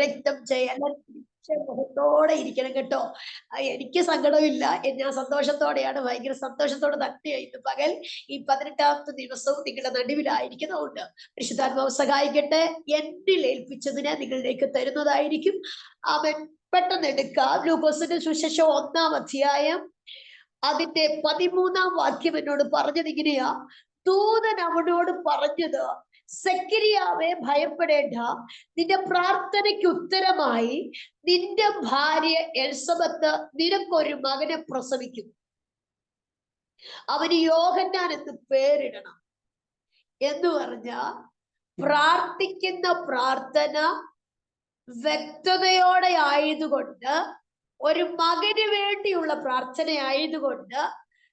രക്തം മുഖത്തോടെ ഇരിക്കണം കേട്ടോ. എനിക്ക് സങ്കടമില്ല, ഞാൻ സന്തോഷത്തോടെയാണ്, ഭയങ്കര സന്തോഷത്തോടെ തന്നെയായിരുന്നു പകൽ ഈ 18ാമത്തെ ദിവസവും നിങ്ങളുടെ നടുവിലായിരിക്കുന്നതുകൊണ്ട് പരിശുദ്ധാത്മാവ് സഹായിക്കട്ടെ. എന്നിൽ ഏൽപ്പിച്ചതിനെ നിങ്ങളിലേക്ക് തരുന്നതായിരിക്കും. അവൻ പെട്ടെന്ന് എടുക്കാം. ലൂക്കോസിന്റെ സുവിശേഷം 1-ാം അധ്യായം അതിന്റെ 13-ാം വാക്യം എന്നോട് പറഞ്ഞത് ഇങ്ങനെയാ. ദൂതൻ അവനോട് പറഞ്ഞത്, സെക്കരിയാവെ ഭയപ്പെടേണ്ട, നിന്റെ പ്രാർത്ഥനയ്ക്ക് ഉത്തരമായി നിന്റെ ഭാര്യ എലിസബത്ത് നിനക്കൊരു മകനെ പ്രസവിക്കും. അവന് യോഹന്നാൻ എന്ന് പേരിടണം എന്ന് പറഞ്ഞ പ്രാർത്ഥിക്കുന്ന പ്രാർത്ഥന വ്യക്തതയോടെ ആയതുകൊണ്ട്, ഒരു മകന് വേണ്ടിയുള്ള പ്രാർത്ഥന ആയതുകൊണ്ട്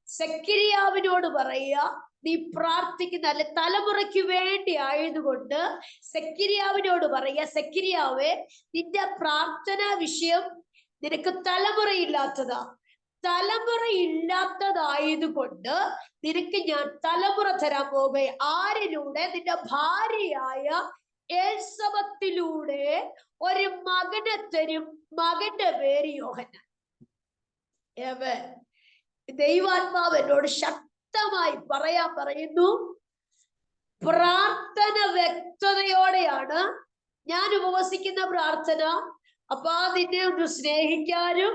സെക്കരിയാവിനോട് പറയുക, നീ പ്രാർത്ഥിക്കുന്ന അല്ലെ തലമുറയ്ക്ക് വേണ്ടി ആയതുകൊണ്ട് സെക്കരിയാവിനോട് പറയുക, സെക്കരിയാവേ നിന്റെ പ്രാർത്ഥനാ വിഷയം നിനക്ക് തലമുറയില്ലാത്തതാ. തലമുറയില്ലാത്തതായതുകൊണ്ട് നിനക്ക് ഞാൻ തലമുറ തരാൻ പോകുക. ആരിലൂടെ? നിന്റെ ഭാര്യയായ എലിസബത്തിലൂടെ ഒരു മകനെ തരും. മകന്റെ പേര് യോഹന്നാൻ. ദൈവാത്മാവ് എന്നോട് ശക്തമായി പറയുന്നു, പ്രാർത്ഥന വ്യക്തതയോടെയാണ് ഞാൻ ഉപവസിക്കുന്ന പ്രാർത്ഥന. അപ്പൊ നിന്നെ ഒന്ന് സ്നേഹിക്കാനും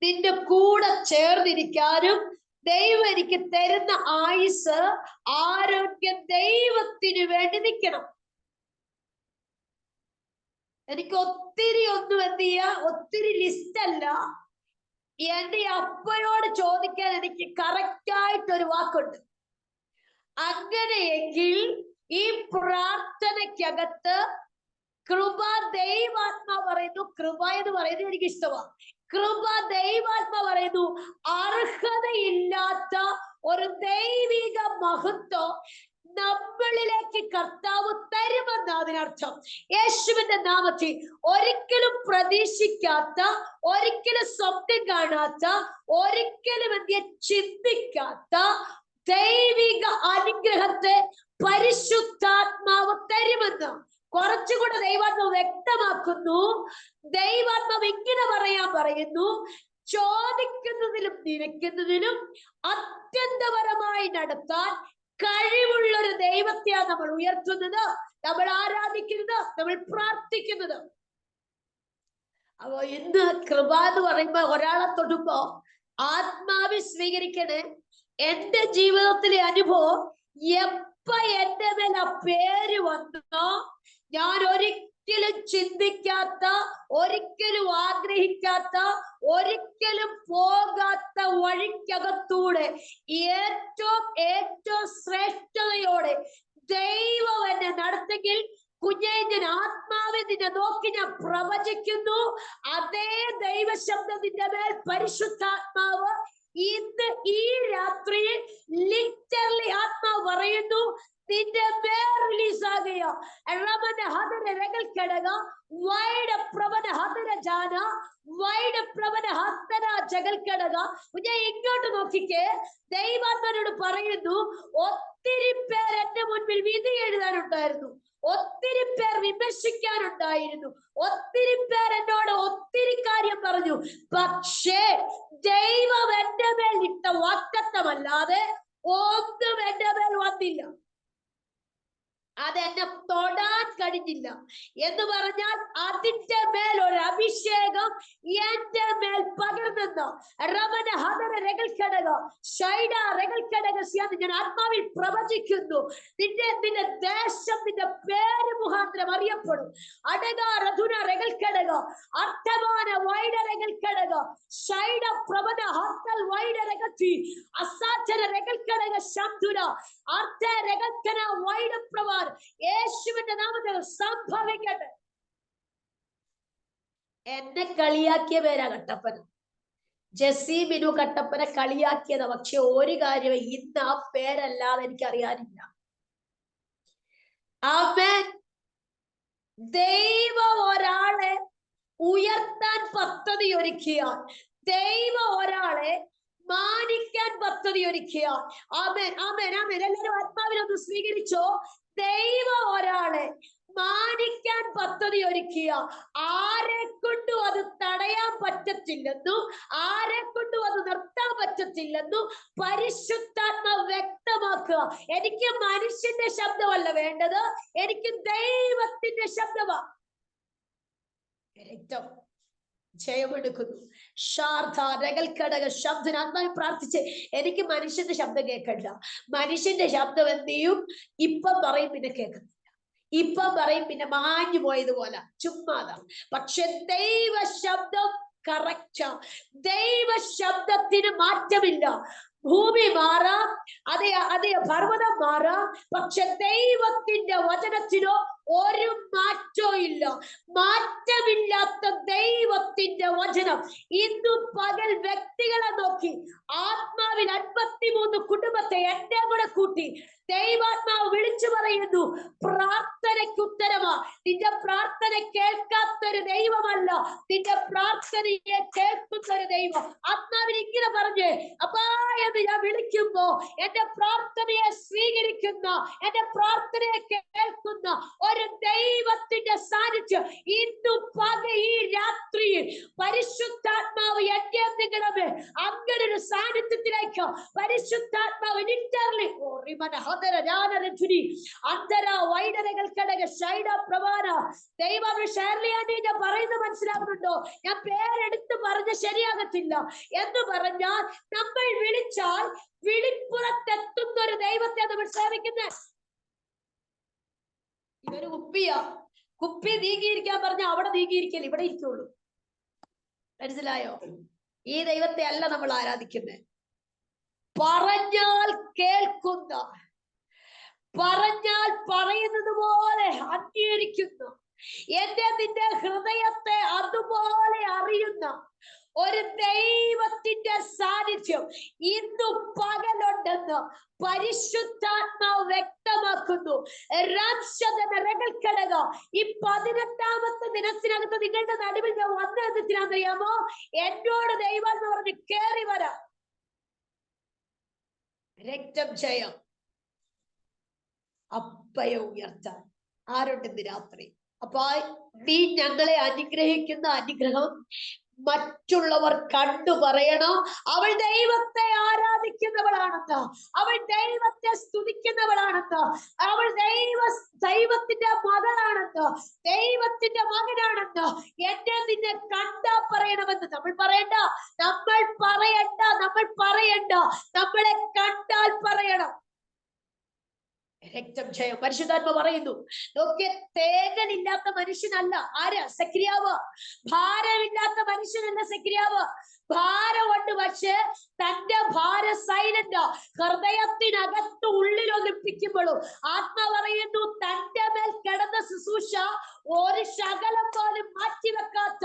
നിന്റെ കൂടെ ചേർന്നിരിക്കാനും ദൈവം എനിക്ക് തരുന്ന ആയുസ്, ആരോഗ്യം ദൈവത്തിന് വേണ്ടി നിൽക്കണം. എനിക്ക് ഒത്തിരി ഒന്നും എന്ത് ചെയ്യാ, ഒത്തിരി ലിസ്റ്റ് അല്ല. എന്റെ അപ്പയോട് ചോദിക്കാൻ എനിക്ക് കറക്റ്റായിട്ടൊരു വാക്കുണ്ട്. അങ്ങനെയെങ്കിൽ ഈ പ്രാർത്ഥനയ്ക്കകത്ത് കൃപ ദൈവാത്മാ പറയുന്നു, കൃപ എന്ന് പറയുന്നത് എനിക്ക് ഇഷ്ടമാണ്. കൃപ ദൈവാത്മാ പറയുന്നു, അർഹതയില്ലാത്ത ഒരു ദൈവിക മഹത്വം നമ്മളിലേക്ക് കർത്താവ് തരുമെന്ന് അതിനർത്ഥം. യേശുവിന്റെ നാമത്തിൽ ഒരിക്കലും പ്രതീക്ഷിക്കാത്ത, ഒരിക്കലും സ്വപ്നം കാണാത്ത, ഒരിക്കലും ചിന്തിക്കാത്ത ദൈവിക അനുഗ്രഹത്തെ പരിശുദ്ധാത്മാവ് തരുമെന്ന് കുറച്ചുകൂടെ ദൈവാത്മാവ് വ്യക്തമാക്കുന്നു. ദൈവാത്മാവ് ഇങ്ങനെ പറയുന്നു, ചോദിക്കുന്നതിലും നിരക്കുന്നതിലും അത്യന്തപരമായി നടത്താൻ കഴിവുള്ളൊരു ദൈവത്തെയാണ് നമ്മൾ ഉയർത്തുന്നത്, നമ്മൾ ആരാധിക്കുന്നത്, നമ്മൾ പ്രാർത്ഥിക്കുന്നത്. അപ്പൊ ഇന്ന് കൃപ എന്ന് പറയുമ്പോ ഒരാളെ തൊടുമ്പോ ആത്മാവിൽ സ്വീകരിക്കണേ. എന്റെ ജീവിതത്തിലെ അനുഭവം, എപ്പ എന്റെ മേൽ ആ പേര് വന്നോ, ഞാൻ ഒരിക്കലും ചിന്തിക്കാത്ത, ഒരിക്കലും ആഗ്രഹിക്കാത്ത, ഒരിക്കലും പോകാത്ത വഴിക്കകത്തൂടെ ഏറ്റവും ശ്രേഷ്ഠതയോടെ ദൈവം എന്നെ നടത്തെങ്കിൽ, കുഞ്ഞെ ഞാൻ ആത്മാവിൽ നിന്നെ നോക്കി ഞാൻ പ്രവചിക്കുന്നു, അതേ ദൈവശബ്ദം നിന്റെ മേൽ പരിശുദ്ധാത്മാവ് ഇന്ന് ഈ രാത്രിയിൽ ലിറ്ററലി ആത്മാവ് പറയുന്നു, നിന്റെ മേൽ റിലീസ് ആകുക. ഇങ്ങോട്ട് നോക്കിക്കേ. ദൈവാത്മാനോട് പറയുന്നു, ഒത്തിരി പേർ എന്റെ മുൻപിൽ വിധി എഴുതാനുണ്ടായിരുന്നു, ഒത്തിരി പേർ വിമർശിക്കാനുണ്ടായിരുന്നു, ഒത്തിരി പേർ എന്നോട് ഒത്തിരി കാര്യം പറഞ്ഞു. പക്ഷേ ദൈവം എന്റെ മേൽ ഇട്ട വാഗ്ദത്തമല്ലാതെ ഒന്നും എന്റെ മേൽ വന്നില്ല. അതെന്നെ തൊടാൻ കഴിഞ്ഞില്ല എന്ന് പറഞ്ഞാൽ അതിന്റെ മേൽ ഒരു അഭിഷേകം എന്റെ മേൽ പകർന്നെന്ന് ഞാൻ ആത്മാവിൽ പ്രവചിക്കുന്നു. നിന്റെ ദേശം നിന്റെ പേര് മുഖാന്തരം അറിയപ്പെടും. യേശുവിന്റെ നാമത്തിൽ സംഭവിക്കട്ടെ. എന്നെ കളിയാക്കിയ പേരാ കട്ടപ്പന. ജെസ്സി ബിനു കട്ടപ്പന കളിയാക്കിയതാ. പക്ഷെ ഒരു കാര്യം, ഇന്ന് ആ പേരല്ലാതെ എനിക്കറിയാനില്ല. ആമേൻ. ദൈവം ഒരാളെ ഉയർത്താൻ പദ്ധതി ഒരുക്കിയാൽ, ദൈവം ഒരാളെ മാനിക്കാൻ പദ്ധതി ഒരുക്കിയാൽ, ആമേൻ ആമേൻ ആമേൻ. എല്ലാവരും ആത്മാവിലൊന്ന് സ്വീകരിച്ചോ. ദൈവം ഒരാളെ മാനിക്കാൻ പദ്ധതി ഒരുക്കിയ ആരെ കൊണ്ടും അത് തടയാൻ പറ്റത്തില്ലെന്നും ആരെ കൊണ്ടും അത് നിർത്താൻ പറ്റത്തില്ലെന്നും പരിശുദ്ധാത്മാവ് വ്യക്തമാക്കുക. എനിക്ക് മനുഷ്യന്റെ ശബ്ദമല്ല വേണ്ടത്, എനിക്ക് ദൈവത്തിന്റെ ശബ്ദമാണ്. രക്തം ജയമെടുക്കുന്നു. ശബ്ദനാത്മാവിൽ പ്രാർത്ഥിച്ച് എനിക്ക് മനുഷ്യന്റെ ശബ്ദം കേൾക്കണ്ട. മനുഷ്യന്റെ ശബ്ദം എന്ത് ചെയ്യും? ഇപ്പം പറയും പിന്നെ കേൾക്കുന്നില്ല, ഇപ്പം പറയും പിന്നെ മാഞ്ഞു പോയതുപോലെ ചുമ്മാതാണ്. പക്ഷെ ദൈവ ശബ്ദം കറക്റ്റാ. ദൈവ ശബ്ദത്തിന് മാറ്റമില്ല. ഭൂമി മാറാം, അതെ പർവ്വതം മാറാം, പക്ഷെ ദൈവത്തിന്റെ വചനത്തിനോ ഒരു മാറ്റവും ഇല്ല. മാറ്റമില്ലാത്ത ദൈവത്തിന്റെ വചനം ഇന്നു പകൽ വ്യക്തികളെ നോക്കി ആത്മാവിൽ 53 കുടുംബത്തെ എന്നെ കൂടെ കൂട്ടി ദൈവാത്മാവ് വിളിച്ചു പറയുന്നു, പ്രാർത്ഥനയ്ക്ക് ഉത്തരമാ. നിന്റെ പ്രാർത്ഥന കേൾക്കാത്തൊരു ദൈവമല്ല, നിന്റെ പ്രാർത്ഥനയെ കേൾക്കുന്ന ഒരു ദൈവം. ആത്മാവിൽ ഇങ്ങനെ പറഞ്ഞേ, അപ്പാ എന്ന് ഞാൻ വിളിക്കുമ്പോ എന്റെ പ്രാർത്ഥനയെ സ്വീകരിക്കുന്ന, എന്റെ പ്രാർത്ഥനയെ കേൾക്കുന്ന ഒരു ദൈവത്തിന്റെ സാന്നിധ്യം ഇന്നു പകൽ ഈ രാത്രിയിൽ പരിശുദ്ധാത്മാവ് എന്നെ നിങ്ങളെ അങ്ങനെ ഒരു സാന്നിധ്യത്തിലേക്ക് പരിശുദ്ധാത്മാവ് ലിറ്ററലി പറയുന്നത് മനസ്സിലാകുന്നുണ്ടോ? ഞാൻ പേരെടുത്ത് പറഞ്ഞ ശരിയാകത്തില്ല എന്ന് പറഞ്ഞാൽ നമ്മൾ വിളിച്ചാൽ വിളിപ്പുറത്തെത്തുന്ന ഒരു ദൈവത്തെ നമ്മൾ സേവിക്കുന്നത്. ഇതൊരു കുപ്പിയാ, കുപ്പി നീങ്ങിയിരിക്കാൻ പറഞ്ഞ അവിടെ നീങ്ങിയിരിക്കൽ ഇവിടെ ഇരിക്കുള്ളൂ. മനസ്സിലായോ? ഈ ദൈവത്തെ അല്ല നമ്മൾ ആരാധിക്കുന്നത്. പറഞ്ഞാൽ കേൾക്കുന്ന, പറഞ്ഞാൽ പറയുന്നത് പോലെ അംഗീകരിക്കുന്ന, നിന്റെ ഹൃദയത്തെ അതുപോലെ അറിയുന്ന ഒരു ദൈവത്തിന്റെ സാന്നിധ്യം ഇന്നു പകലുണ്ടെന്ന് പരിശുദ്ധാത്മാവ് വ്യക്തമാക്കുന്നു. ഈ 18ാമത്തെ ദിനത്തിനകത്ത് നിങ്ങളുടെ നടുവിൽ ഞാൻ വന്നതെന്തിനാണെന്നറിയാമോ? എന്നോട് ദൈവം എന്ന് പറഞ്ഞ് കേറി വരാം. രക്തം ജയം, അപ്പയെ ഉയർത്താൻ ആരുണ്ടെന്ന് രാത്രി. അപ്പൊ നീ ഞങ്ങളെ അനുഗ്രഹിക്കുന്ന അനുഗ്രഹം മറ്റുള്ളവർ കണ്ടു പറയണോ? അവൾ ദൈവത്തെ ആരാധിക്കുന്നവളാണെന്ന്, അവൾ ദൈവത്തെ സ്തുതിക്കുന്നവളാണെന്ന്, അവൾ ദൈവത്തിന്റെ മകളാണെന്ന്, ദൈവത്തിന്റെ മകനാണെന്ന് എന്നെ നിന്നെ കണ്ടാ പറയണമെന്ന് നമ്മൾ പറയണ്ട, നമ്മൾ പറയണ്ട, നമ്മൾ പറയണ്ട, നമ്മളെ കണ്ടാൽ പറയണം. രക്തം ജയം. പരിശുദ്ധാത്മ പറയുന്നു, നോക്കിയ തേങ്ങലില്ലാത്ത മനുഷ്യനല്ല ആര്? സെക്രിയാവ്. ഭാരമില്ലാത്ത മനുഷ്യനല്ല സെക്രിയാവ്. ഭാരമുണ്ട്, പക്ഷെ തന്റെ ഭാരം സൈലന്റ്. ഹൃദയത്തിനകത്ത് ഉള്ളിൽ ഒലിപ്പിക്കുമ്പോഴും ആത്മ പറയുന്നു, തന്റെ മേൽ കിടന്ന ശുശ്രൂഷ ഒരു ശകലം പോലും മാറ്റിവെക്കാത്ത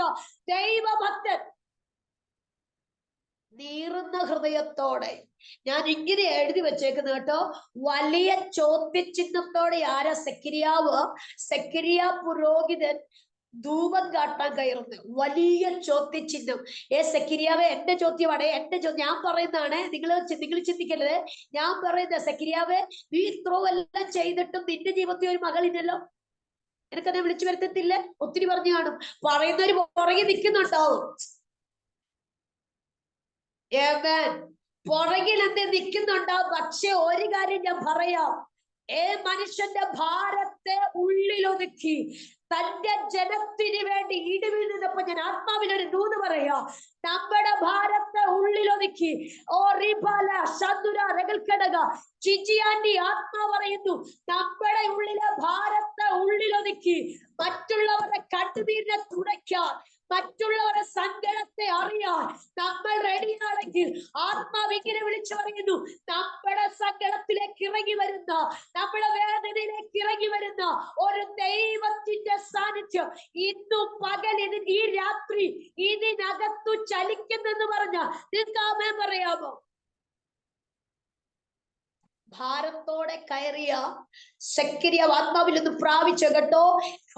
ദൈവഭക്തൻ. നീറുന്ന ഹൃദയത്തോടെ ഞാൻ ഇങ്ങനെ എഴുതി വെച്ചേക്കുന്ന കേട്ടോ, വലിയ ചോദ്യചിഹ്നത്തോടെ ആരാ? സെക്കരിയ പുരോഹിതൻ ധൂപം കാട്ടാൻ കയറുന്നു. വലിയ ചോദ്യചിഹ്നം. സെക്കരിയാവേ, എന്റെ ചോദ്യമാണ്, എന്റെ ചോദ്യം ഞാൻ പറയുന്നതാണ്, നിങ്ങൾ ചിന്തിക്കരുത്. ഞാൻ പറയുന്ന സെക്കരിയാവേ, നീ ഇത്രയും എല്ലാം ചെയ്തിട്ടും നിന്റെ ജീവിതത്തിൽ ഒരു മകളില്ലല്ലോ, എനിക്കതിനെ വിളിച്ചു വരുത്തത്തില്ലേ? ഒത്തിരി പറഞ്ഞു കാണും. പറയുന്നവര് പുറകെ നിൽക്കുന്നുണ്ടാവും. പുറകിൽ എന്ത് നിൽക്കുന്നുണ്ടാവും. പക്ഷെ ഒരു കാര്യം ഞാൻ പറയാം, മനുഷ്യന്റെ ഭാരത്തെ ഉള്ളിലൊതുക്കി തന്റെ ജനത്തിന് വേണ്ടി ഇടിവിൽ നിന്നപ്പോ ഞാൻ ആത്മാവിനൊരു ദൂത് പറയാ, നമ്മുടെ ഭാരത്തെ ഉള്ളിലൊതുക്കി ചിജിയാന്റി ആത്മാ പറയുന്നു, നമ്മുടെ ഉള്ളിലെ ഭാരത്തെ ഉള്ളിലൊതുക്കി മറ്റുള്ളവരുടെ കണ്ണുനീരിനെ തുടയ്ക്കാൻ, മറ്റുള്ളവരുടെ സങ്കടത്തെ അറിയാൻ നമ്മൾ റെഡിയാണെങ്കിൽ ആത്മാവ് ഇങ്ങനെ വിളിച്ചു പറയുന്നു, നമ്മുടെ സങ്കടത്തിലേക്ക് ഇറങ്ങി വരുന്ന, നമ്മുടെ വേദനയിലേക്ക് ഇറങ്ങി വരുന്ന ഒരു ദൈവത്തിന്റെ സാന്നിധ്യം ഇന്നു പകൽ ഈ രാത്രി ഇതിനകത്തു ചലിക്കുന്നെന്ന് പറഞ്ഞ നിങ്ങൾക്ക് ആമേൻ പറയാമോ? ഭാരത്തോടെ കയറിയ സെക്കരിയ ആത്മാവിൽ ഒന്ന് പ്രാപിച്ചു കേട്ടോ.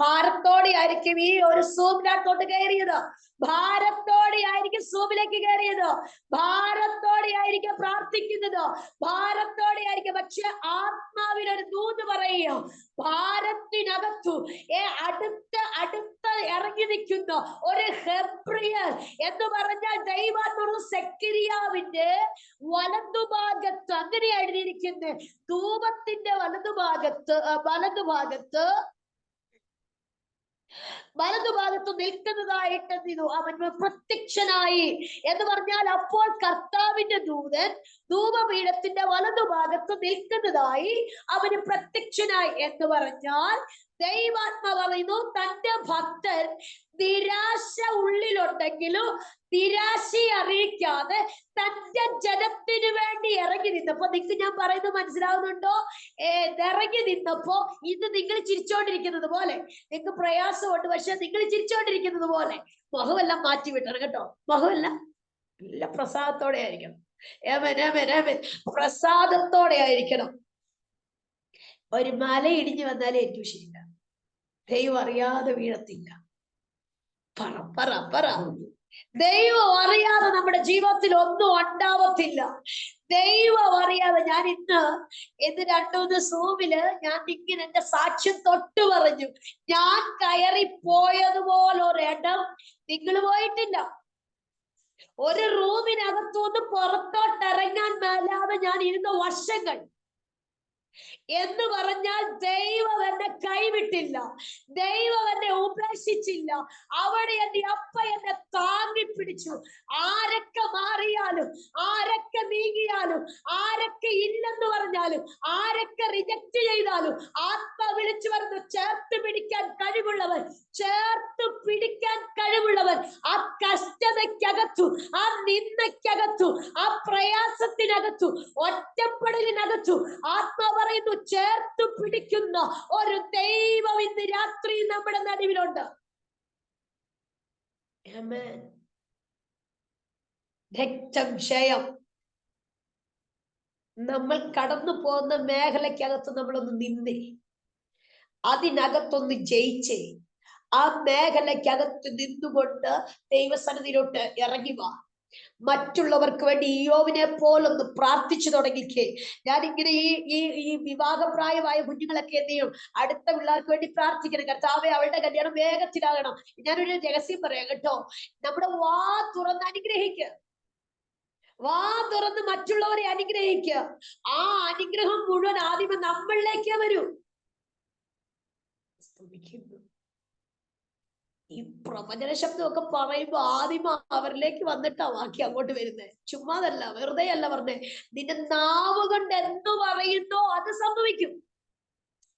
ഭാരത്തോടെ ആയിരിക്കും ഈ ഒരു സൂമിനകത്തോട്ട് കയറിയത്. ഭാരത്തോടെ ആയിരിക്കും സൂമിലേക്ക് കയറിയത്, ഭാരത്തോടെ ആയിരിക്കും പ്രാർത്ഥിക്കുന്നത്, ഭാരത്തോടെ ആയിരിക്കും. പക്ഷെ ആത്മാവിനൊരു ദൂത് പറയുക, ഭാരത്തിനകത്തു അടുത്ത ഇറങ്ങി നിൽക്കുന്ന ഒരു ഹെബ്രിയൻ എന്ന് പറഞ്ഞാൽ ദൈവാത്മാവ് സെക്കരിയാവിന്റെ വലതുഭാഗത്ത്, അങ്ങനെ എഴുതിയിരിക്കുന്നത്, ധൂപത്തിന്റെ വലതുഭാഗത്ത് നിൽക്കുന്നതായിട്ട് അവൻ പ്രത്യക്ഷനായി എന്ന് പറഞ്ഞാൽ, അപ്പോൾ കർത്താവിന്റെ ദൂതൻ ധൂപപീഠത്തിന്റെ വലതുഭാഗത്ത് നിൽക്കുന്നതായി അവന് പ്രത്യക്ഷനായി എന്ന് പറഞ്ഞാൽ, ദൈവാത്മാ പറയുന്നു തന്റെ ഭക്തൻ നിരാശ ഉള്ളിലുണ്ടെങ്കിലും നിരാശയെ അറിയിക്കാതെ തന്റെ ജനത്തിന് വേണ്ടി ഇറങ്ങി നിന്നപ്പോ, നിങ്ങൾക്ക് ഞാൻ പറയുന്നത് മനസ്സിലാവുന്നുണ്ടോ? ഇറങ്ങി നിന്നപ്പോ ഇത് നിങ്ങൾ ചിരിച്ചോണ്ടിരിക്കുന്നത് പോലെ, നിങ്ങൾക്ക് പ്രയാസമുണ്ട്, പക്ഷെ നിങ്ങൾ ചിരിച്ചോണ്ടിരിക്കുന്നത് പോലെ മുഖമെല്ലാം മാറ്റി വിട്ടണം കേട്ടോ. മുഖമെല്ലാം നല്ല പ്രസാദത്തോടെ ആയിരിക്കണം. പ്രസാദത്തോടെ ആയിരിക്കണം. ഒരു മല ഇടിഞ്ഞു വന്നാലേ ഏറ്റവും ശരിയില്ല, ദൈവം അറിയാതെ വീഴത്തില്ല. പറ ദൈവം അറിയാതെ നമ്മുടെ ജീവിതത്തിൽ ഒന്നും ഉണ്ടാവത്തില്ല. ദൈവം അറിയാതെ. ഞാൻ ഇന്ന് 2-3 സൂമില് ഞാൻ ഇങ്ങനെ എന്റെ സാക്ഷ്യം തൊട്ട് പറഞ്ഞു, ഞാൻ കയറി പോയതുപോലെ ഒരിടം നിങ്ങൾ പോയിട്ടില്ല. ഒരു റൂമിനകത്തുനിന്ന് പുറത്തോട്ടിറങ്ങാൻ മേലാതെ ഞാൻ ഇരുന്ന വർഷങ്ങൾ എന്ന് പറഞ്ഞാൽ, ദൈവം എന്നെ കൈവിട്ടില്ല, ദൈവം എന്നെ ഉപേക്ഷിച്ചില്ല. അവിടെ എന്റെ അപ്പ എന്നെ താങ്ങി പിടിച്ചു. ആരൊക്കെ മാറിയാലും, ആരൊക്കെ നീങ്ങിയാലും, ആരൊക്കെ ഇല്ലെന്ന് പറഞ്ഞാലും, ആരൊക്കെ റിജക്ട് ചെയ്താലും, ആത്മ വിളിച്ചു വരുന്ന ചേർത്ത് പിടിക്കാൻ കഴിവുള്ളവൻ, ചേർത്ത് പിടിക്കാൻ കഴിവുള്ളവൻ. ആ കഷ്ടതയ്ക്കകത്തു, ആ നിന്ദയ്ക്കകത്തു, ആ പ്രയാസത്തിനകത്തു, ഒറ്റപ്പെടലിനകത്തു ആത്മാ പറയുന്നു, ചേർത്ത് പിടിക്കുന്ന ഒരു ദൈവം ഇന്ന് രാത്രി നമ്മുടെ നടുവിലുണ്ട്. രക്തക്ഷയം നമ്മൾ കടന്നു പോകുന്ന മേഖലയ്ക്കകത്ത് നമ്മളൊന്ന് നിന്നേ, അതിനകത്തൊന്ന് ജയിച്ചേ, ആ മേഖലയ്ക്കകത്ത് നിന്നുകൊണ്ട് ദൈവസന്നിധിയിലോട്ട് ഇറങ്ങി വാ. മറ്റുള്ളവർക്ക് വേണ്ടി ഇയ്യോബിനെ പോലൊന്ന് പ്രാർത്ഥിച്ചു തുടങ്ങിക്കേ. ഞാനിങ്ങനെ ഈ വിവാഹപ്രായമായ കുഞ്ഞുങ്ങളൊക്കെ എന്ത് ചെയ്യും, അടുത്ത പിള്ളേർക്ക് വേണ്ടി പ്രാർത്ഥിക്കണം. കർത്താവേ, അവളുടെ കല്യാണം വേഗത്തിലാകണം. ഞാനൊരു രഹസ്യം പറയാം കേട്ടോ, നമ്മുടെ വാ തുറന്ന് അനുഗ്രഹിക്കുക, വാ തുറന്ന് മറ്റുള്ളവരെ അനുഗ്രഹിക്കുക. ആ അനുഗ്രഹം മുഴുവൻ ആദ്യമേ നമ്മളിലേക്കേ വരൂ. ഈ പ്രവചന ശബ്ദമൊക്കെ പറയുമ്പോ ആദ്യം അവരിലേക്ക് വന്നിട്ടാ ബാക്കി അങ്ങോട്ട് വരുന്നത്. ചുമ്മാതല്ല, വെറുതെ അല്ല പറഞ്ഞേ. നിന്റെ നാവ് കൊണ്ട് എന്തു പറയുന്നോ അത് സംഭവിക്കും.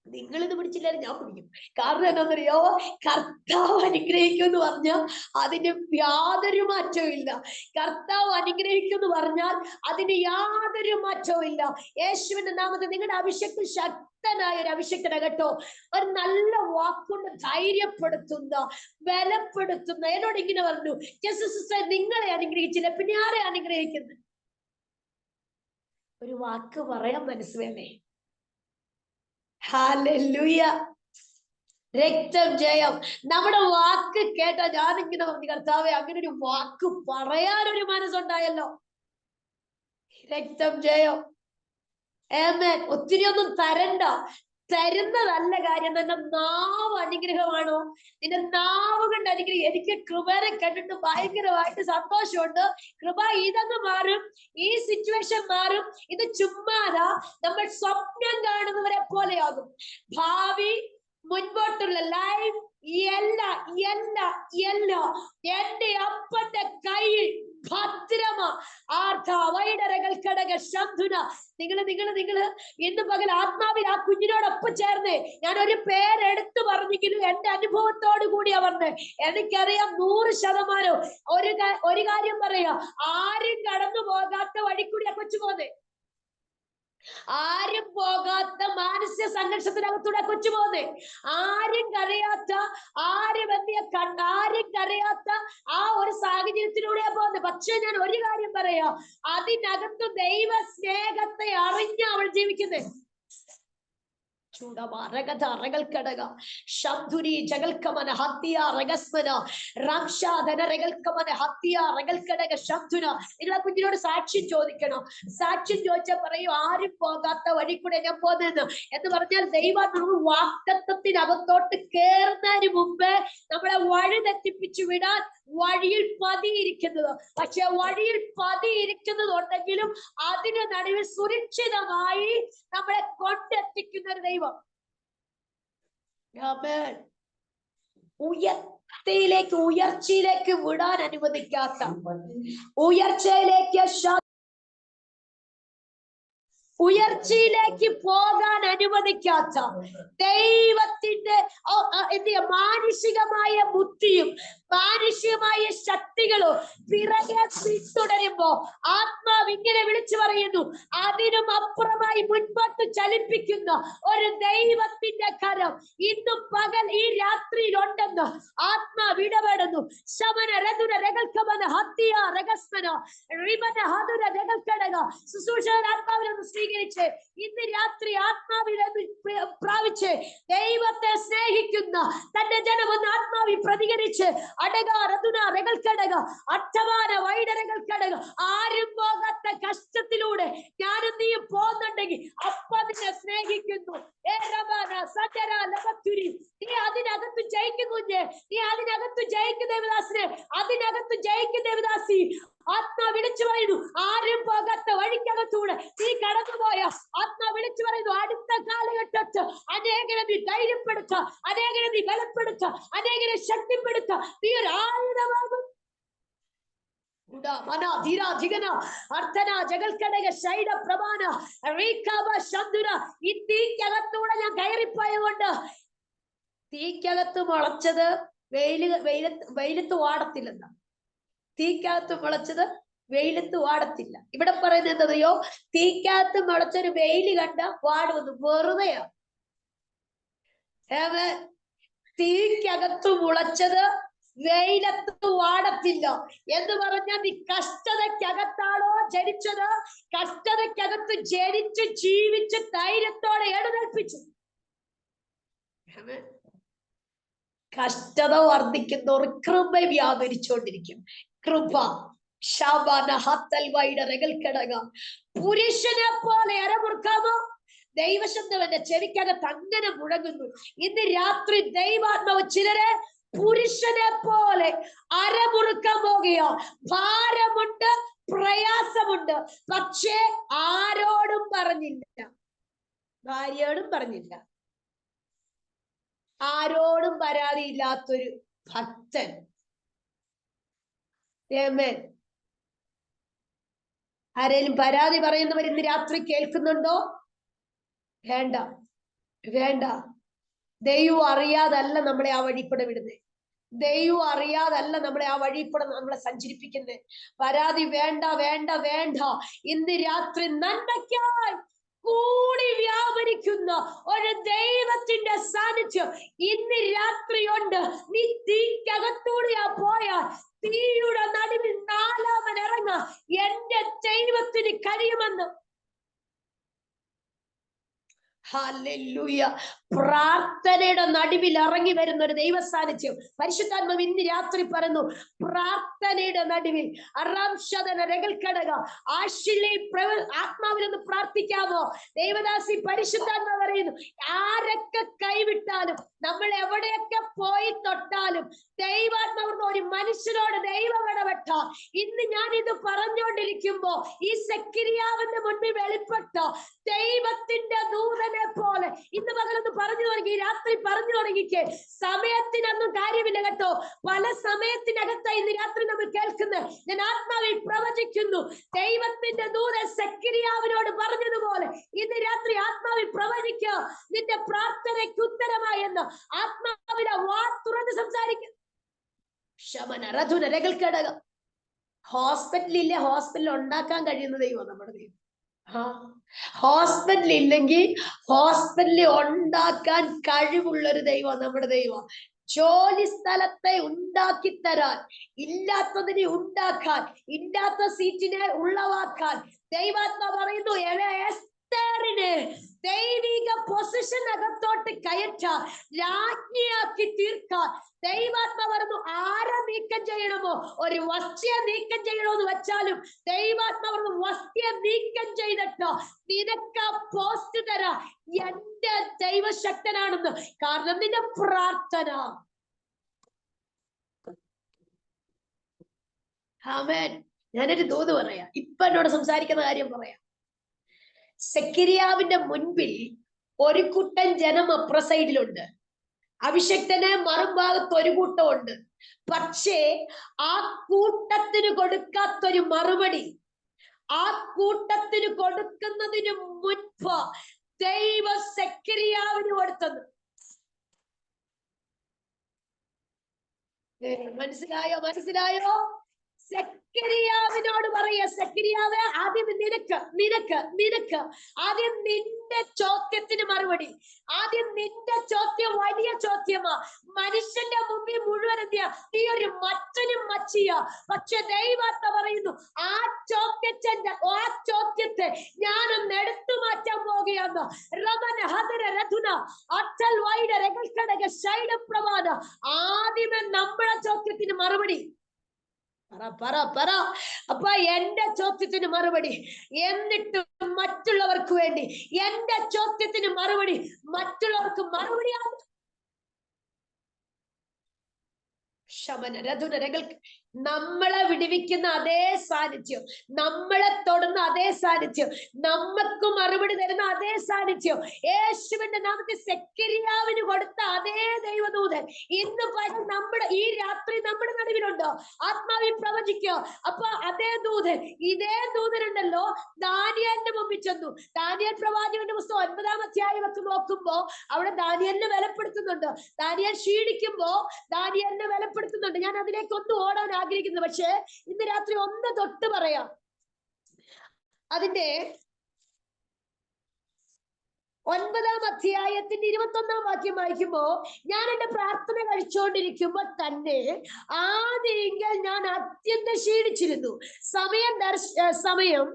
നിങ്ങൾ ഇത് പിടിച്ചില്ലാലും ഞാൻ പിടിക്കും. കാരണം എന്താണെന്നറിയോ, കർത്താവ് അനുഗ്രഹിക്കും എന്ന് പറഞ്ഞാൽ അതിന് യാതൊരു മാറ്റവും ഇല്ല. കർത്താവ് അനുഗ്രഹിക്കും എന്ന് പറഞ്ഞാൽ അതിന് യാതൊരു മാറ്റവും ഇല്ല. യേശുവിന്റെ നാമത്തിൽ നിങ്ങളുടെ അഭിഷേകത്തിൽ ശക്തനായ ഒരു അഭിഷേകന കേട്ടോ, ഒരു നല്ല വാക്കുകൊണ്ട് ധൈര്യപ്പെടുത്തുന്ന, ബലപ്പെടുത്തുന്ന. എന്നോട് ഇങ്ങനെ പറഞ്ഞു, സിസ്റ്റർ നിങ്ങളെ അനുഗ്രഹിച്ചില്ല, പിന്നെ ആരെ അനുഗ്രഹിക്കുന്നത്? ഒരു വാക്ക് പറയാൻ മനസ്സ് വേണ്ടേ? ഹല്ലേലൂയ. രക്തം ജയം. നമ്മുടെ വാക്ക് കേട്ട ഞാനിങ്ങനെ പറഞ്ഞു, കർത്താവേ, അങ്ങനെ ഒരു വാക്ക് പറയാനൊരു മനസ്സുണ്ടായല്ലോ. രക്തം ജയം. ആമേൻ. ഒത്തിരി ഒന്നും തരണ്ട, തരുന്നതല്ല കാര്യം. നിന്റെ നാവ് അനുഗ്രഹമാണോ? നിന്റെ നാവ് കൊണ്ട് അനുഗ്രഹം. എനിക്ക് കൃപനെ കണ്ടിട്ട് ഭയങ്കരമായിട്ട് സന്തോഷമുണ്ട്. കൃപ ഇതങ്ങ് മാറും, ഈ സിറ്റുവേഷൻ മാറും. ഇത് ചുമ്മാതാ, നമ്മൾ സ്വപ്നം കാണുന്നവരെ പോലെയാകും. ഭാവി, മുൻപോട്ടുള്ള ലൈഫ് എന്റെ അപ്പന്റെ കയ്യിൽ ഭദ്രമാ. നിങ്ങള് ഇന്ന് പകൽ ആത്മാവിൽ ആ കുഞ്ഞിനോടൊപ്പം ചേർന്ന് ഞാൻ ഒരു പേരെടുത്ത് പറഞ്ഞെങ്കിലും എന്റെ അനുഭവത്തോട് കൂടിയാ പറഞ്ഞത്. എനിക്കറിയാം 100%. ഒരു കാര്യം പറയാ, ആരും കടന്നു പോകാത്ത വഴി കൂടിയാ കൊച്ചു പോന്നെ. ആരും പോകാത്ത മാനസിക സംഘർഷത്തിനകത്തൂടെ കൊച്ചു പോന്നെ. ആരും കരയാത്ത, ആരും കരയാത്ത ആ ഒരു സാഹചര്യത്തിലൂടെയാ പോകുന്നത്. പക്ഷെ ഞാൻ ഒരു കാര്യം പറയാം, അതിനകത്ത് ദൈവ സ്നേഹത്തെ അറിഞ്ഞ അവൾ ജീവിക്കുന്നത്. ശംധുരി ജഗൽക്കമന ഹത്തിയ റഗസ്മന റംഷാദന റഗൽക്കമന ഹത്തിയ റഗൽക്കടക ശംധുന. നിങ്ങളെ കുഞ്ഞിനോട് സാക്ഷ്യം ചോദിക്കണം. സാക്ഷ്യം ചോദിച്ചാൽ പറയും ആരും പോകാത്ത വഴി കൂടെ ഞാൻ പോകുന്നത് എന്ന് പറഞ്ഞാൽ ദൈവം നമ്മൾ വാഗ്ദത്തത്തിനകത്തോട്ട് കേറുന്നതിന് മുമ്പേ നമ്മളെ വഴി തെറ്റിപ്പിച്ചു വിടാൻ വഴിയിൽ പതിയിരിക്കുന്നത്. പക്ഷെ വഴിയിൽ പതിയിരിക്കുന്നത് ഉണ്ടെങ്കിലും അതിന് നടുവിൽ സുരക്ഷിതമായി നമ്മളെ കൊണ്ടെത്തിക്കുന്ന ഒരു ദൈവം. ഉയർച്ചയിലേക്ക് വിടാൻ അനുവദിക്കാത്ത, ഉയർച്ചയിലേക്ക് പോകാൻ അനുവദിക്കാത്ത ദൈവത്തിന്റെ മാനുഷികമായ ബുദ്ധിയും മാനുഷികമായ ശക്തികളും പിറകെ പിന്തുടരുമ്പോ ആത്മാവ് ഇങ്ങനെ വിളിച്ചു പറയുന്നു, അതിനും അപ്പുറമായി മുൻപോട്ട് ചലിപ്പിക്കുന്ന ഒരു ദൈവത്തിന്റെ കരം ഇന്നും പകൽ ഈ രാത്രിയിലുണ്ടെന്ന് ആത്മാവ് ഇടപെടുന്നു. ശമന രതുര രകൽക്കമന ഹത്തിയ രഗസ്മന റിമന ഹതുര രകൽക്കടക. ശുശ്രൂഷകൻ ആത്മാവിലൊന്ന് സ്വീകരിച്ച് ഇന്ന് രാത്രി ആത്മാവിനെ പ്രാപിച്ച് ദൈവത്തെ സ്നേഹിക്കുന്ന തന്റെ ജനമൊന്ന് ആത്മാവിൽ പ്രതികരിച്ച് അടക റതുന രകൽക്കടക അട്ടവാന വൈഡരകൾക്കടക. ആരും പോകാത്ത കഷ്ടത്തിലൂടെ ഞാനും നീയും പോകുന്നുണ്ടെങ്കിൽ അപ്പ നിന്നെ സ്നേഹിക്കുന്നു. നീ അതിനകത്ത് ജയിക്കും കുഞ്ഞ്, നീ അതിനകത്ത് ജയിക്കും ദേവദാസിനെ, അതിനകത്ത് ജയിക്കും ദേവദാസി. ആത്മാ വിളിച്ചു പറയുന്നു ആരും പോകാത്ത വഴിക്കകത്തൂടെ നീ കടന്നുപോയ ആത്മാ വിളിച്ചു പറയുന്നു അടുത്ത കാലഘട്ടത്ത് അനേകരെ നീ ധൈര്യപ്പെടുത്ത, അനേകരെ നീ ബലപ്പെടുത്ത, അനേകരെ ശക്തിപ്പെടുത്ത. നീ ഒരു ആയുധമാകും. ഈ തീക്കകത്തൂടെ ഞാൻ കയറിപ്പോയതുകൊണ്ട് തീക്കകത്ത് മുളച്ചത് വെയിലത്ത് വാടത്തില്ലെന്ന. തീക്കകത്ത് മുളച്ചത് വെയിലത്ത് വാടത്തില്ല. ഇവിടെ പറയുന്നത് എന്തറിയോ? തീക്കകത്ത് മുളച്ചൊരു വെയില് കണ്ട വാടുവന്നു, വെറുതെയാ. തീക്കകത്ത് മുളച്ചത് വെയിലത്ത് വാടത്തില്ല എന്ന് പറഞ്ഞാൽ നീ കഷ്ടതയ്ക്കകത്താണോ ജനിച്ചത്? കഷ്ടതയ്ക്കകത്ത് ജനിച്ച് ജീവിച്ച് ധൈര്യത്തോടെ എഴുന്നേൽപ്പിച്ചു. കഷ്ടത വർദ്ധിക്കുന്നവർ കൃപ വ്യാപരിച്ചുകൊണ്ടിരിക്കും. കൃപ പുരുഷനെ പോലെ അരമുറുക്കാമോ? ദൈവശബ്ദം എന്റെ ചെവിക്കകത്ത് അങ്ങനെ മുഴങ്ങുന്നു. ഇന്ന് രാത്രി ദൈവാത്മാവ് ചിലരെ പുരുഷനെ പോലെ അരമുറുക്കാൻ പോകുകയോ. ഭാരമുണ്ട്, പ്രയാസമുണ്ട്, പക്ഷേ ആരോടും പറഞ്ഞില്ല. ഭാര്യയോടും പറഞ്ഞില്ല, ആരോടും പരാതിയില്ലാത്തൊരു ഭക്തൻ. ആരേലും പരാതി പറയുന്നവർ ഇന്ന് രാത്രി കേൾക്കുന്നുണ്ടോ? വേണ്ട, വേണ്ട. ദൈവം അറിയാതല്ല നമ്മളെ ആ വഴിക്കൂടെ വിടുന്നത്. ദൈവം അറിയാതല്ല നമ്മളെ ആ വഴിക്കൂടെ നമ്മളെ സഞ്ചരിപ്പിക്കുന്നത്. പരാതി വേണ്ട, വേണ്ട, വേണ്ട. ഇന്ന് രാത്രി നന്മയ്ക്കായി കൂടി വ്യാപരിക്കുന്ന ഒരു ദൈവത്തിന്റെ സാന്നിധ്യം ഇന്ന് രാത്രിയുണ്ട്. നീ തീക്കകത്തൂടെയാ പോയാൽ തീയുടെ നടുവിൽ നാലാമൻ ഇറങ്ങ എന്റെ ദൈവത്തിന് കഴിയുമെന്ന്. ഹല്ലേലൂയ. പ്രാർത്ഥനയുടെ നടുവിൽ ഇറങ്ങി വരുന്ന ഒരു ദൈവ സാന്നിധ്യം പരിശുദ്ധാത്മാവ് ഇന്ന് രാത്രി പറയുന്നു. പ്രാർത്ഥനയുടെ നടുവിൽ ആത്മാവിലൊന്ന് പ്രാർത്ഥിക്കാമോ? ദേവദാസി പരിശുദ്ധാത്മാവ് പറയുന്നു, ആരൊക്കെ കൈവിട്ടാലും നമ്മൾ എവിടെയൊക്കെ പോയി തൊട്ടാലും ദൈവാത്മാവ് ഒരു മനുഷ്യനോട് ദൈവം ഇടപെട്ട. ഇന്ന് ഞാൻ ഇത് പറഞ്ഞുകൊണ്ടിരിക്കുമ്പോ ഈ സെക്കരിയാവിന്റെ മുൻപിൽ വെളിപ്പെട്ട ദൈവത്തിന്റെ ദൂതനെ പോലെ ഇന്ന് പകലൊന്ന് പറഞ്ഞു തുടങ്ങി, രാത്രി പറഞ്ഞു തുടങ്ങിക്കേ. സമയത്തിനൊന്നും കാര്യമില്ല കേട്ടോ. പല സമയത്തിനകത്ത് ഇന്ന് രാത്രി നമ്മൾ കേൾക്കുന്നത്. ഞാൻ ആത്മാവിൽ പ്രവചിക്കുന്നു, ദൈവത്തിന്റെ ദൂതൻ സെക്കരിയാവിനോട് പറഞ്ഞതുപോലെ ഇന്ന് രാത്രി ആത്മാവിൽ പ്രവചിക്കുക. നിന്റെ പ്രാർത്ഥനയ്ക്ക് ഉത്തരമായി എന്ന് ആത്മാവിനെ വാ തുറന്ന് സംസാരിക്കും. ഹോസ്പിറ്റലില്ലേ? ഹോസ്പിറ്റൽ ഉണ്ടാക്കാൻ കഴിയുന്ന ദൈവം നമ്മുടെ ദൈവം. ഹോസ്പിറ്റൽ ഇല്ലെങ്കിൽ ഹോസ്പിറ്റലിൽ ഉണ്ടാക്കാൻ കഴിവുള്ളൊരു ദൈവം നമ്മുടെ ദൈവം. ജോലി സ്ഥലത്തെ ഉണ്ടാക്കി തരാൻ, ഇല്ലാത്തതിനെ ഉണ്ടാക്കാൻ, ഇല്ലാത്ത സീറ്റിനെ ഉള്ളവാക്കാൻ ദൈവാത്മാ പറയുന്നു. എസ്തേറിനെ ദൈവിക പൊസിഷൻ അകത്തോട്ട് കയറ്റാൻ, രാജ്ഞിയാക്കി തീർക്കാൻ ദൈവാത്മാവ് പറഞ്ഞു. ആരെ നീക്കം ചെയ്യണമോ, ഒരു വസ്തിയെ നീക്കം ചെയ്യണമെന്ന് വെച്ചാലും ദൈവാത്മാവ് പറഞ്ഞു വസ്തിയെ നീക്കം ചെയ്തിട്ടോ നിനക്ക് ആ പോസ്റ്റ് തരാ. എന്റെ ദൈവശക്തനാണെന്ന്. കാരണം നിന്റെ പ്രാർത്ഥന. ആമേൻ. ഞാനൊരു ദൂത് പറയാം, ഇപ്പൊ എന്നോട് സംസാരിക്കുന്ന കാര്യം പറയാം. സെക്കരിയാവിന്റെ മുൻപിൽ ഒരു കൂട്ടം ജനം അപ്രസൈഡിലുണ്ട്, അഭിഷക്തനെ മറുഭാഗത്ത് ഒരു കൂട്ടമുണ്ട്. പക്ഷേ ആ കൂട്ടത്തിന് കൊടുക്കാത്തൊരു മറുപടി, ആ കൂട്ടത്തിന് കൊടുക്കുന്നതിന് മുൻപ് ദൈവ സെക്കരിയാവിന് കൊടുത്തത്. മനസ്സിലായോ? മനസ്സിലായോ? സെക്കരിയാവിനോട് പറയാ, സെക്കരിയാവേ ആദ്യം നിനക്ക് ആദ്യം നിന്റെ ചോദ്യത്തിന് മറുപടി. ആദ്യം നിന്റെ ചോദ്യം വലിയ ചോദ്യമാ. മനുഷ്യന്റെ മുമ്പിൽ മുഴുവൻ എന്തിയാ, നീ ഒരു മറ്റനും മച്ചിയാ. പക്ഷെ ദൈവാത്മ പറയുന്നു ആ ചോദ്യത്തെ ഞാനൊന്ന് എടുത്തു മാറ്റാൻ പോകുകയാന്ന്. ആദ്യമേ നമ്മുടെ ചോദ്യത്തിന് മറുപടി. അപ്പൊ എന്റെ ചോദ്യത്തിന് മറുപടി, എന്നിട്ട് മറ്റുള്ളവർക്ക് വേണ്ടി എന്റെ ചോദ്യത്തിന് മറുപടി, മറ്റുള്ളവർക്ക് മറുപടിയാണ്. നമ്മളെ വിടുവിക്കുന്ന അതേ സാന്നിധ്യം, നമ്മളെ തൊടുന്ന അതേ സാന്നിധ്യം, നമുക്ക് മറുപടി തരുന്ന അതേ സാന്നിധ്യം, യേശുവിന്റെ നാമത്തിൽ സെക്കരിയാവിന് കൊടുത്ത അതേ ദൈവദൂതൻ ഇന്ന് പകൽ നമ്മുടെ ഈ രാത്രി നമ്മുടെ നടുവിലുണ്ടോ? ആത്മാവിൽ പ്രവചിക്കോ? അപ്പൊ അതേ ദൂതൻ, ഇതേ ദൂതനുണ്ടല്ലോ ദാനിയേലിന്റെ മുമ്പിൽ ചെന്നു. ദാനിയേൽ പ്രവാചകന്റെ പുസ്തകം 9-ാം അധ്യായം ഒക്കെ നോക്കുമ്പോ അവിടെ ദാനിയേലിനെ ബലപ്പെടുത്തുന്നുണ്ട്. ദാനിയേൽ ക്ഷീണിക്കുമ്പോ ദാനിയേലിനെ ബലപ്പെടുത്തുന്നുണ്ട്. ഞാൻ അതിലേക്ക് ഒന്ന് ഓടാൻ ആഗ്രഹിക്കുന്നു, പക്ഷേ ഇന്ന് രാത്രി ഒന്ന് തൊട്ട് പറയാം. അതിന്റെ 9-ാം അധ്യായത്തിന്റെ 21-ാം വാക്യം വായിക്കുമ്പോ, ഞാൻ എന്റെ പ്രാർത്ഥന കഴിച്ചുകൊണ്ടിരിക്കുമ്പോ തന്നെ ആദിയിൽ ഞാൻ അത്യന്തം ക്ഷീണിച്ചിരുന്നു. സമയം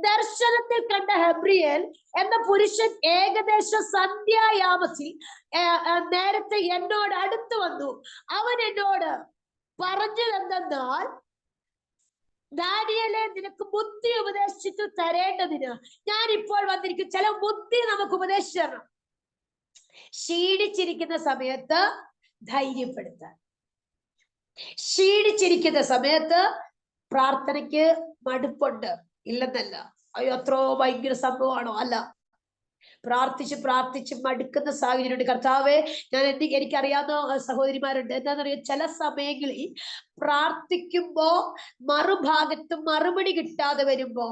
ദർശനത്തിൽ കണ്ട ഹെബ്രിയേൽ എന്ന പുരുഷൻ ഏകദേശം സന്ധ്യായാമത്തിൽ നേരത്തെ എന്നോട് അടുത്തു വന്നു. അവൻ എന്നോട് പറഞ്ഞതെന്തെന്നാൽ, ദാനിയേലേ, നിനക്ക് ബുദ്ധി ഉപദേശിച്ചു തരേണ്ടതിന് ഞാൻ ഇപ്പോൾ വന്നിരിക്കും. ചില ബുദ്ധി നമുക്ക് ഉപദേശിച്ചു തരണം. ക്ഷീണിച്ചിരിക്കുന്ന സമയത്ത് ധൈര്യപ്പെടുത്താൻ, ക്ഷീണിച്ചിരിക്കുന്ന സമയത്ത് പ്രാർത്ഥനയ്ക്ക് മടുപ്പുണ്ട് ഇല്ലെന്നല്ല. അയ്യോ അത്രോ ഭയങ്കര സംഭവമാണോ? അല്ല. പ്രാർത്ഥിച്ച് മടുക്കുന്ന സാഹചര്യമുണ്ട്. കർത്താവേ, എനിക്കറിയാവുന്ന സഹോദരിമാരുണ്ട്. എന്താണെന്നറിയാം, ചില സമയങ്ങളിൽ പ്രാർത്ഥിക്കുമ്പോ മറുഭാഗത്ത് മറുപടി കിട്ടാതെ വരുമ്പോ,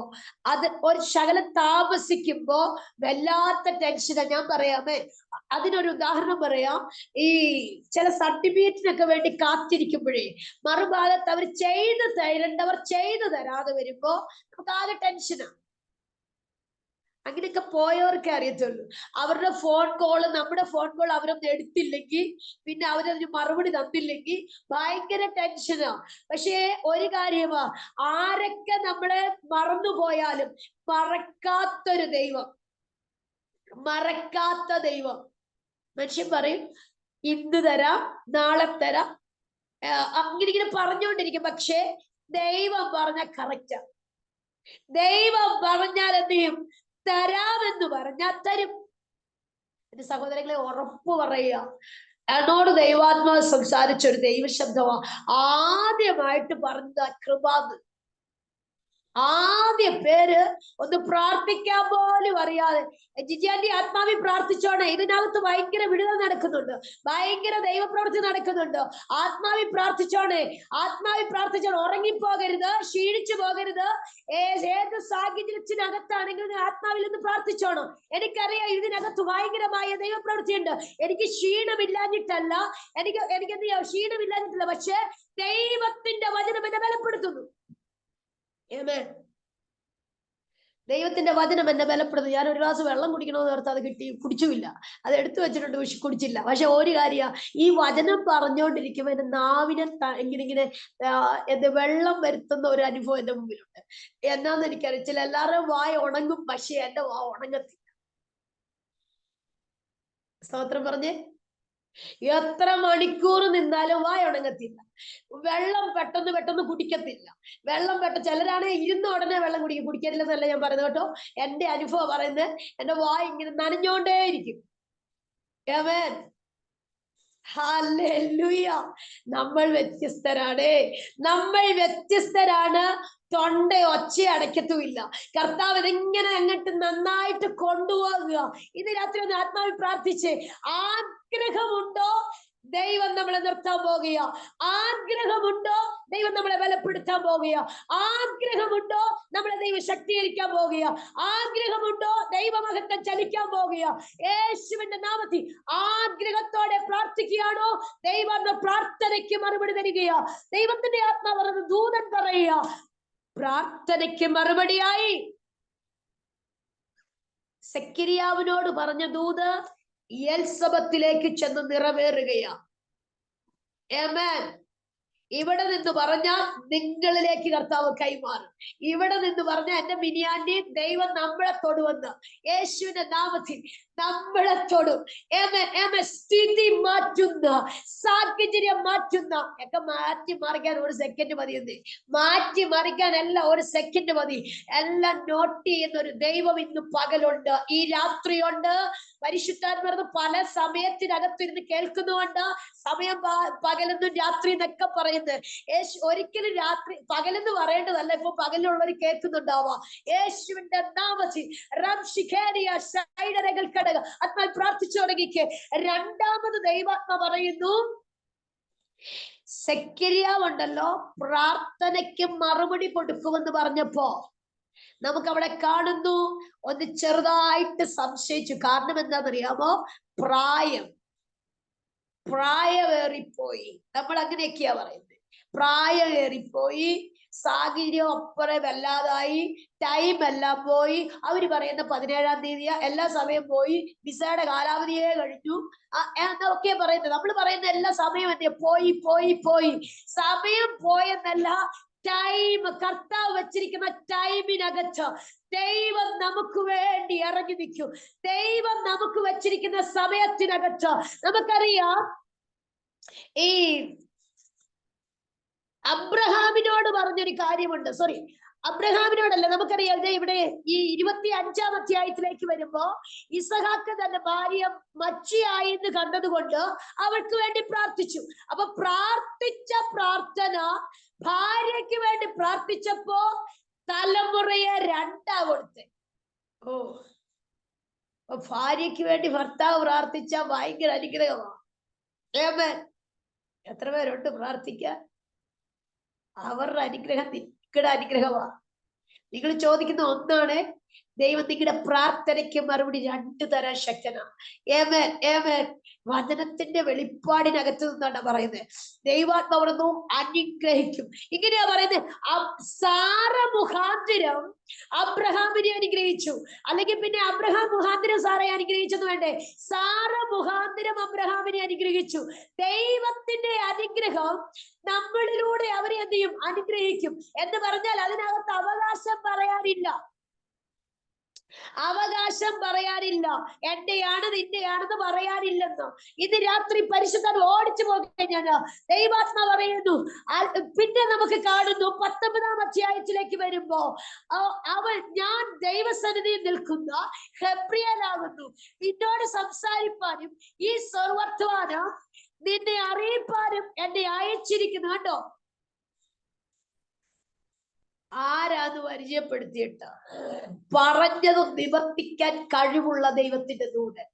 അത് ഒരു ശകലം താമസിക്കുമ്പോ വല്ലാത്ത ടെൻഷനാ. ഞാൻ പറയാമേ, അതിനൊരു ഉദാഹരണം പറയാം. ഈ ചില സർട്ടിഫിക്കറ്റിനൊക്കെ വേണ്ടി കാത്തിരിക്കുമ്പോഴേ മറുഭാഗത്ത് അവർ ചെയ്തു തരേണ്ടവർ ചെയ്തു തരാതെ വരുമ്പോ നമുക്ക് ആകെ ടെൻഷനാണ്. അങ്ങനെയൊക്കെ പോയവർക്കേ അറിയത്തുള്ളൂ. അവരുടെ ഫോൺ കോള്, നമ്മുടെ ഫോൺ കോൾ അവരൊന്നും എടുത്തില്ലെങ്കിൽ, പിന്നെ അവരതിന് മറുപടി തന്നില്ലെങ്കിൽ ഭയങ്കര ടെൻഷനാ. പക്ഷേ ഒരു കാര്യമാ, ആരൊക്കെ നമ്മളെ മറന്നുപോയാലും മറക്കാത്തൊരു ദൈവം, മറക്കാത്ത ദൈവം. മനുഷ്യൻ പറയും ഇന്ന് തരാം, നാളെ തരാം, ഇങ്ങനെ പറഞ്ഞുകൊണ്ടിരിക്കും. പക്ഷേ ദൈവം പറഞ്ഞ കറക്റ്റാ. ദൈവം പറഞ്ഞാൽ എന്ത് ചെയ്യും? തരാമെന്ന് പറഞ്ഞാൽ തരും. എന്റെ സഹോദരങ്ങളെ, ഉറപ്പ് പറയുക, എന്നോട് ദൈവാത്മാവ് സംസാരിച്ചൊരു ദൈവശബ്ദമാ. ആദ്യമായിട്ട് പറഞ്ഞ കൃപാന്ന്. ആദ്യ പേര് ഒന്ന് പ്രാർത്ഥിക്കാൻ പോലും അറിയാതെ, ജിജിയാന്റെ ആത്മാവി പ്രാർത്ഥിച്ചോണേ. ഇതിനകത്ത് ഭയങ്കര വിടുതൽ നടക്കുന്നുണ്ട്, ഭയങ്കര ദൈവപ്രവൃത്തി നടക്കുന്നുണ്ട്. ആത്മാവി പ്രാർത്ഥിച്ചോണേ, ആത്മാവി പ്രാർത്ഥിച്ചോണേ. ഉറങ്ങിപ്പോകരുത്, ക്ഷീണിച്ചു പോകരുത്. ഏത് സാഹചര്യത്തിനകത്താണെങ്കിലും ആത്മാവിൽ നിന്ന് പ്രാർത്ഥിച്ചോണം. എനിക്കറിയാം ഇതിനകത്ത് ഭയങ്കരമായ ദൈവപ്രവൃത്തിയുണ്ട്. എനിക്ക് ക്ഷീണമില്ലാഞ്ഞിട്ടല്ല, എനിക്ക് എന്ത് ചെയ്യാം, ക്ഷീണമില്ലാഞ്ഞിട്ടില്ല. പക്ഷെ ദൈവത്തിന്റെ വചനം എന്നെ ബലപ്പെടുത്തുന്നു. ദൈവത്തിന്റെ വചനം എന്നെ ബലപ്പെടുന്നു. ഞാൻ ഒരു ഗ്ലാസ് വെള്ളം കുടിക്കണമെന്ന് ഓർത്ത് അത് കുടിച്ചുമില്ല, അത് എടുത്തു വെച്ചിട്ടുണ്ട്, പക്ഷെ കുടിച്ചില്ല. പക്ഷെ ഒരു കാര്യ, ഈ വചനം പറഞ്ഞുകൊണ്ടിരിക്കുമ്പോ എന്റെ നാവിനെ ഇങ്ങനെ എന്ത് വെള്ളം വരുത്തുന്ന ഒരു അനുഭവം എന്റെ മുമ്പിലുണ്ട്. എന്നാന്ന് എനിക്കറിയിച്ചില്ല. എല്ലാവരുടെയും വായ ഉണങ്ങും, പക്ഷെ എന്റെ വാ ഉണങ്ങത്തില്ല. സ്തോത്രം പറഞ്ഞേ. എത്ര മണിക്കൂർ നിന്നാലും വായ ഉണങ്ങത്തില്ല. വെള്ളം പെട്ടെന്ന് കുടിക്കത്തില്ല. വെള്ളം ചിലരാണ് ഇരുന്ന ഉടനെ വെള്ളം കുടിക്കത്തില്ലെന്നല്ല ഞാൻ പറയുന്നത് കേട്ടോ. എന്റെ അനുഭവം പറയുന്നത്, എന്റെ വായ ഇങ്ങനെ നനഞ്ഞോണ്ടേയിരിക്കും. ആമേൻ, ഹല്ലേലൂയ. നമ്മൾ വ്യത്യസ്തരാണ്. തൊണ്ട ഒച്ച അടയ്ക്കത്തുമില്ല. കർത്താവ് ഇതെങ്ങനെ അങ്ങോട്ട് നന്നായിട്ട് കൊണ്ടുപോകുക. ഇത് രാത്രി ഒന്ന് ആത്മാവിൽ പ്രാർത്ഥിച്ച്, ആഗ്രഹമുണ്ടോ ദൈവം നമ്മളെ നിർത്താൻ പോകുക? ആഗ്രഹമുണ്ടോ ദൈവം നമ്മളെ ബലപ്പെടുത്താൻ പോകുക? ആഗ്രഹമുണ്ടോ നമ്മളെ ദൈവം ശക്തീകരിക്കാൻ പോകുക? ആഗ്രഹമുണ്ടോ ദൈവമഹത്വം ചലിക്കാൻ പോകുക? യേശുവിന്റെ നാമത്തിൽ ആഗ്രഹത്തോടെ പ്രാർത്ഥിക്കുകയാണോ? ദൈവം പ്രാർത്ഥനയ്ക്ക് മറുപടി തരികയാ. ദൈവത്തിന്റെ ആത്മാവ് പറഞ്ഞ ദൂതൻ പറയുക, പ്രാർത്ഥനയ്ക്ക് മറുപടിയായി സെക്കരിയാവിനോട് പറഞ്ഞ ദൂത് എൽസബത്തിലേക്ക് ചെന്ന് നിറവേറുകയാ. ആമേൻ. ഇവിടെ നിന്ന് പറഞ്ഞാൽ നിങ്ങളിലേക്ക് കർത്താവ് കൈമാറും. ഇവിടെ നിന്ന് പറഞ്ഞാൽ എന്റെ മിനിയാന്റി ദൈവം നമ്മളെ തൊടുവെന്ന് യേശുവിന്റെ നാമത്തിൽ നമ്മളെ തൊടും. സ്ഥിതി മാറ്റുന്ന, സാഹചര്യം മാറ്റുന്ന ഒക്കെ മാറ്റിമറിക്കാൻ ഒരു സെക്കൻഡ് മതി. മാറ്റിമറിക്കാനല്ല ഒരു സെക്കൻഡ് മതി. എല്ലാം നോട്ട് ചെയ്യുന്ന ഒരു ദൈവം ഇന്ന് പകലുണ്ട്, ഈ രാത്രിയുണ്ട്. പരിശുദ്ധാത്മാവ് പല സമയത്തിനകത്തിരുന്ന് കേൾക്കുന്നുണ്ട്. സമയം പകലെന്നും രാത്രി എന്നൊക്കെ പറയുന്നത് ഒരിക്കലും രാത്രി പകലെന്ന് പറയേണ്ടതല്ല. ഇപ്പൊ പകലുള്ളവർ കേൾക്കുന്നുണ്ടാവാം. യേശുവിന്റെ നാമത്തിൽ ആത്മാ പ്രാർത്ഥിച്ചു തുടങ്ങിക്ക്. രണ്ടാമത് ദൈവാത്മ പറയുന്നു, സെക്കരിയാവുണ്ടല്ലോ പ്രാർത്ഥനയ്ക്ക് മറുപടി കൊടുക്കുമെന്ന് പറഞ്ഞപ്പോ നമുക്ക് അവിടെ കാണുന്നു, ഒന്ന് ചെറുതായിട്ട് സംശയിച്ചു. കാരണം എന്താണെന്നറിയാമോ? പ്രായമേറിപ്പോയി. നമ്മൾ അങ്ങനെയൊക്കെയാ പറയുന്നത്. പ്രായമേറിപ്പോയി, സാഹചര്യം അപ്പുറം വല്ലാതായി, ടൈം എല്ലാം പോയി. അവര് പറയുന്ന 17-ാം തീയതിയാ, എല്ലാ സമയം പോയി, വിസയുടെ കാലാവധിയെ കഴിഞ്ഞു എന്നൊക്കെ പറയുന്നത്. നമ്മൾ പറയുന്ന എല്ലാ സമയം എന്തെയാ? പോയി. സമയം പോയെന്നല്ല, ടൈം, കർത്താവ് വെച്ചിരിക്കുന്ന ടൈമിനകത്ത് ദൈവം നമുക്ക് വേണ്ടി ഇറങ്ങി നിൽക്കും. ദൈവം നമുക്ക് വെച്ചിരിക്കുന്ന സമയത്തിനകത്ത് നമുക്കറിയാം. ഈ അബ്രഹാമിനോട് പറഞ്ഞൊരു കാര്യമുണ്ട്. അബ്രഹാമിനോടല്ല, നമുക്കറിയാം. ഇവിടെ ഈ 25-ാം അധ്യായത്തിലേക്ക് വരുമ്പോ ഇസഹാക്ക് തന്റെ ഭാര്യ മച്ചിയായി എന്ന് കണ്ടതുകൊണ്ട് അവൾക്ക് വേണ്ടി പ്രാർത്ഥിച്ചു. അപ്പൊ പ്രാർത്ഥിച്ച പ്രാർത്ഥന, ഭാര്യയ്ക്ക് വേണ്ടി പ്രാർത്ഥിച്ചപ്പോ തലമുറയെ രണ്ടാ കൊടുത്ത്. ഭാര്യയ്ക്ക് വേണ്ടി ഭർത്താവ് പ്രാർത്ഥിച്ച ഭയങ്കര അനുഗ്രഹമാണ്. എത്ര പേരുണ്ട് പ്രാർത്ഥിക്കാൻ? അവരുടെ അനുഗ്രഹം നിങ്ങളുടെ അനുഗ്രഹമാണ്. നിങ്ങൾ ചോദിക്കുന്ന ഒന്നാണ്, ദൈവം നിങ്ങളുടെ പ്രാർത്ഥനയ്ക്ക് മറുപടി 2 തരാൻ ശക്തനാണ്. വചനത്തിന്റെ വെളിപ്പാടിനകത്ത് നിന്നാണ് പറയുന്നത്. ദൈവാത്മാവ് അനുഗ്രഹിക്കും. ഇങ്ങനെയാ പറയുന്നത്. സാറ മുഖാന്തരം അബ്രഹാമിനെ അനുഗ്രഹിച്ചു. അല്ലെങ്കിൽ പിന്നെ അബ്രഹാം മുഖാന്തരം സാറയെ അനുഗ്രഹിച്ചെന്ന് വേണ്ടേ? സാറ മുഖാന്തരം അബ്രഹാമിനെ അനുഗ്രഹിച്ചു. ദൈവത്തിന്റെ അനുഗ്രഹം നമ്മളിലൂടെ അവരെ എന്ത് ചെയ്യും? അനുഗ്രഹിക്കും. എന്ന് പറഞ്ഞാൽ അതിനകത്ത് അവകാശം പറയാനില്ല. എന്റെയാണ് നിന്റെയാണെന്ന് പറയാനില്ലെന്നോ. ഇത് രാത്രി പരിശുദ്ധൻ ഓടിച്ചു പോകഴിഞ്ഞാൽ ദൈവാത്മാ പറയുന്നു. പിന്നെ നമുക്ക് കാണുന്നു 19-ാം അധ്യായത്തിലേക്ക് വരുമ്പോ ഞാൻ ദൈവസന്നിധിയിൽ നിൽക്കുന്ന ഹെബ്രിയനാകുന്നു, നിന്നോട് സംസാരിപ്പാനും ഈ സർവ്വത്വാനം നിന്നെ അറിയിപ്പാനും എന്നെ അയച്ചിരിക്കുന്നു. കേട്ടോ, ആരാന്ന് പരിചയപ്പെടുത്തിയിട്ട് പറഞ്ഞത് നിവർത്തിക്കാൻ കഴിവുള്ള ദൈവത്തിന്റെ ദൂതൻ.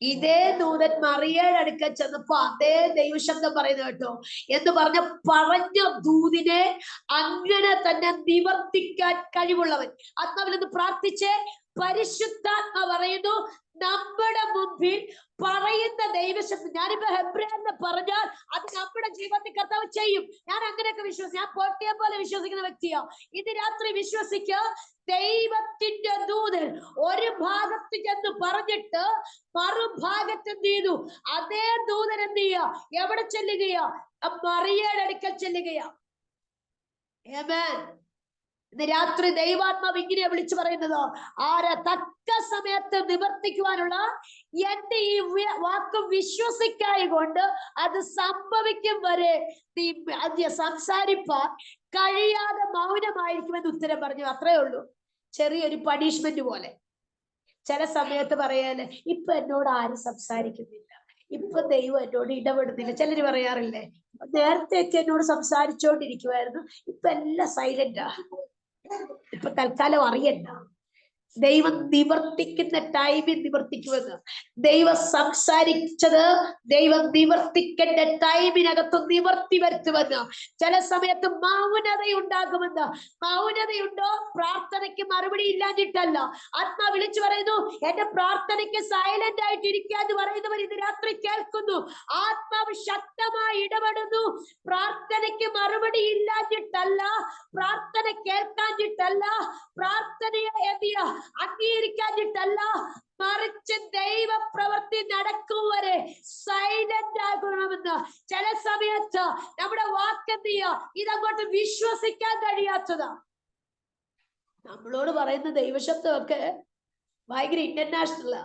ഇതേ ദൂതൻ മറിയയുടെ അടുക്കൽ ചെന്നപ്പോ അതേ ദൈവശബ്ദം പറയുന്നത് കേട്ടോ. എന്ന് പറഞ്ഞ ദൂതിനെ അങ്ങനെ തന്നെ നിവർത്തിക്കാൻ കഴിവുള്ളവൻ. ആത്മാവിൽ നിന്ന് പ്രാർത്ഥിച്ച് പരിശുദ്ധാത്മ പറയുന്നു, നമ്മുടെ മുമ്പിൽ പറയുന്ന ദൈവശബ്ദം. ഞാനിപ്പോ ഹെബ്രാന്ന് പറഞ്ഞാൽ അത് നമ്മുടെ ജീവിതത്തിൽ കർത്താവ് ചെയ്യും. ഞാൻ അങ്ങനെയൊക്കെ വിശ്വസിക്കും. ഞാൻ പോട്ടിയെ പോലെ വിശ്വസിക്കുന്ന വ്യക്തിയാ. ഇത് രാത്രി വിശ്വസിക്കുക. ദൈവത്തിന്റെ ദൂതൻ ഒരു ഭാഗത്ത് ചെന്ന് പറഞ്ഞിട്ട് മറുഭാഗത്ത് എന്ത് ചെയ്തു? അതേ ദൂതൻ എന്ത് ചെയ്യുക? എവിടെ ചെല്ലുകയാ? മറിയയുടെ അടുക്കൽ ചെല്ലുകയാ. ആമേൻ. ഇന്ന് രാത്രി ദൈവാത്മാവ് ഇങ്ങനെ വിളിച്ചു പറയുന്നത്, ആരെ തക്ക സമയത്ത് നിവർത്തിക്കുവാനുള്ള എന്റെ ഈ വാക്ക് വിശ്വസിക്കായി കൊണ്ട് അത് സംഭവിക്കും വരെ നീ സംസാരിപ്പാൻ കഴിയാതെ മൗനമായിരിക്കുമെന്ന് ഉത്തരം പറഞ്ഞു. അത്രേ ഉള്ളൂ. ചെറിയൊരു പണിഷ്മെന്റ് പോലെ. ചില സമയത്ത് പറയാല്, ഇപ്പൊ എന്നോട് ആരും സംസാരിക്കുന്നില്ല, ഇപ്പൊ ദൈവം എന്നോട് ഇടപെടുന്നില്ല. ചിലര് പറയാറില്ലേ, നേരത്തെയൊക്കെ എന്നോട് സംസാരിച്ചോണ്ടിരിക്കുവായിരുന്നു, ഇപ്പൊ എല്ലാം സൈലന്റാ, ഇപ്പൊ തൽക്കാലം അറിയണ്ട. ദൈവം നിവർത്തിക്കുന്ന ടൈമിൽ നിവർത്തിക്കുമെന്ന്. ദൈവം സംസാരിച്ചത് ദൈവം നിവർത്തിക്കേണ്ട ടൈമിനകത്ത് നിവർത്തി വരുത്തുമെന്ന്. ചില സമയത്ത് മൗനതയുണ്ടാകുമെന്ന്. മൗനതയുണ്ടോ? പ്രാർത്ഥനയ്ക്ക് മറുപടി ഇല്ലാഞ്ഞിട്ടല്ല. ആത്മാ വിളിച്ചു പറയുന്നു, എന്റെ പ്രാർത്ഥനയ്ക്ക് സൈലന്റ് ആയിട്ട് ഇരിക്കാന്ന് പറയുന്നവർ ഇത് രാത്രി കേൾക്കുന്നു. ആത്മാവ് ശക്തമായി ഇടപെടുന്നു. പ്രാർത്ഥനയ്ക്ക് മറുപടി ഇല്ലാഞ്ഞിട്ടല്ല, പ്രാർത്ഥന കേൾക്കാഞ്ഞിട്ടല്ല, പ്രാർത്ഥനയെ എന്തിയാ അംഗീകരിക്കാഞ്ഞിട്ടല്ല, മറിച്ച് ദൈവ പ്രവൃത്തി നടക്കും വരെ സൈലന്റ് ആകണമെന്ന്. ചില സമയത്ത് നമ്മുടെ വാക്കെന്ത് ചെയ്യുക, ഇതങ്ങോട്ട് വിശ്വസിക്കാൻ കഴിയാത്തതാ. നമ്മളോട് പറയുന്ന ദൈവശബ്ദമൊക്കെ ഭയങ്കര ഇന്റർനാഷണലാ.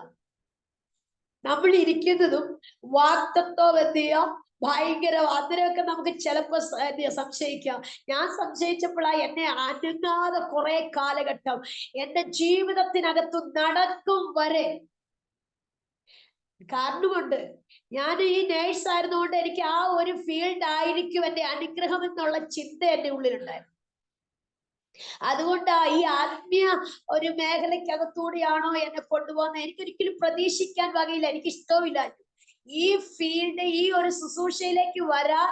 നമ്മൾ ഇരിക്കുന്നതും വാക്തത്വം എന്ത് ചെയ്യാം ഭയങ്കര. അതിനൊക്കെ നമുക്ക് ചിലപ്പോ സംശയിക്കാം. ഞാൻ സംശയിച്ചപ്പോഴാ എന്നെ അനങ്ങാതെ കുറെ കാലഘട്ടം എന്റെ ജീവിതത്തിനകത്ത് നടക്കും വരെ. കാരണമുണ്ട്, ഞാൻ ഈ നേഴ്സ് ആയിരുന്നുകൊണ്ട് എനിക്ക് ആ ഒരു ഫീൽഡ് ആയിരിക്കും എന്റെ അനുഗ്രഹം എന്നുള്ള ചിന്ത എന്റെ ഉള്ളിലുണ്ടായിരുന്നു. അതുകൊണ്ടാ ഈ ആത്മീയ ഒരു മേഖലയ്ക്കകത്തൂടെയാണോ എന്നെ കൊണ്ടുപോകുന്നത് എനിക്കൊരിക്കലും പ്രതീക്ഷിക്കാൻ വകയില്ല. എനിക്ക് ഇഷ്ടവുമില്ല ഈ ഫീൽഡ്, ഈ ഒരു ശുശ്രൂഷയിലേക്ക് വരാൻ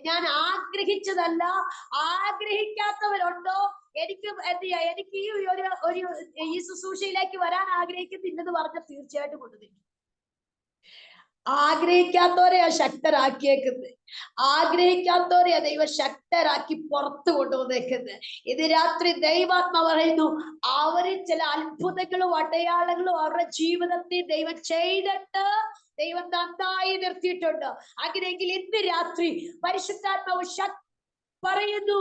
ഞാൻ ആഗ്രഹിച്ചതല്ല. ആഗ്രഹിക്കാത്തവരുണ്ടോ? എനിക്ക് എന്ത് ചെയ്യാ, എനിക്ക് ഈ ശുശ്രൂഷയിലേക്ക് വരാൻ ആഗ്രഹിക്കുന്നില്ലെന്ന് പറഞ്ഞാൽ തീർച്ചയായിട്ടും കൊണ്ടുതരും. ആഗ്രഹിക്കാത്തവരെയാ ശക്തരാക്കിയേക്കുന്നത്. ആഗ്രഹിക്കാത്തവരെയാ ദൈവം ശക്തരാക്കി പുറത്തു കൊണ്ടുവന്നേക്കുന്നത്. ഇത് രാത്രി ദൈവാത്മ പറയുന്നു, അവരിൽ ചില അത്ഭുതങ്ങളും അടയാളങ്ങളും അവരുടെ ജീവിതത്തിൽ ദൈവം ചെയ്തിട്ട് ദൈവം നന്നായി നിർത്തിയിട്ടുണ്ട്. അങ്ങനെയെങ്കിൽ ഇന്ന് രാത്രി പരിശുദ്ധാത്മാവ് പറയുന്നു,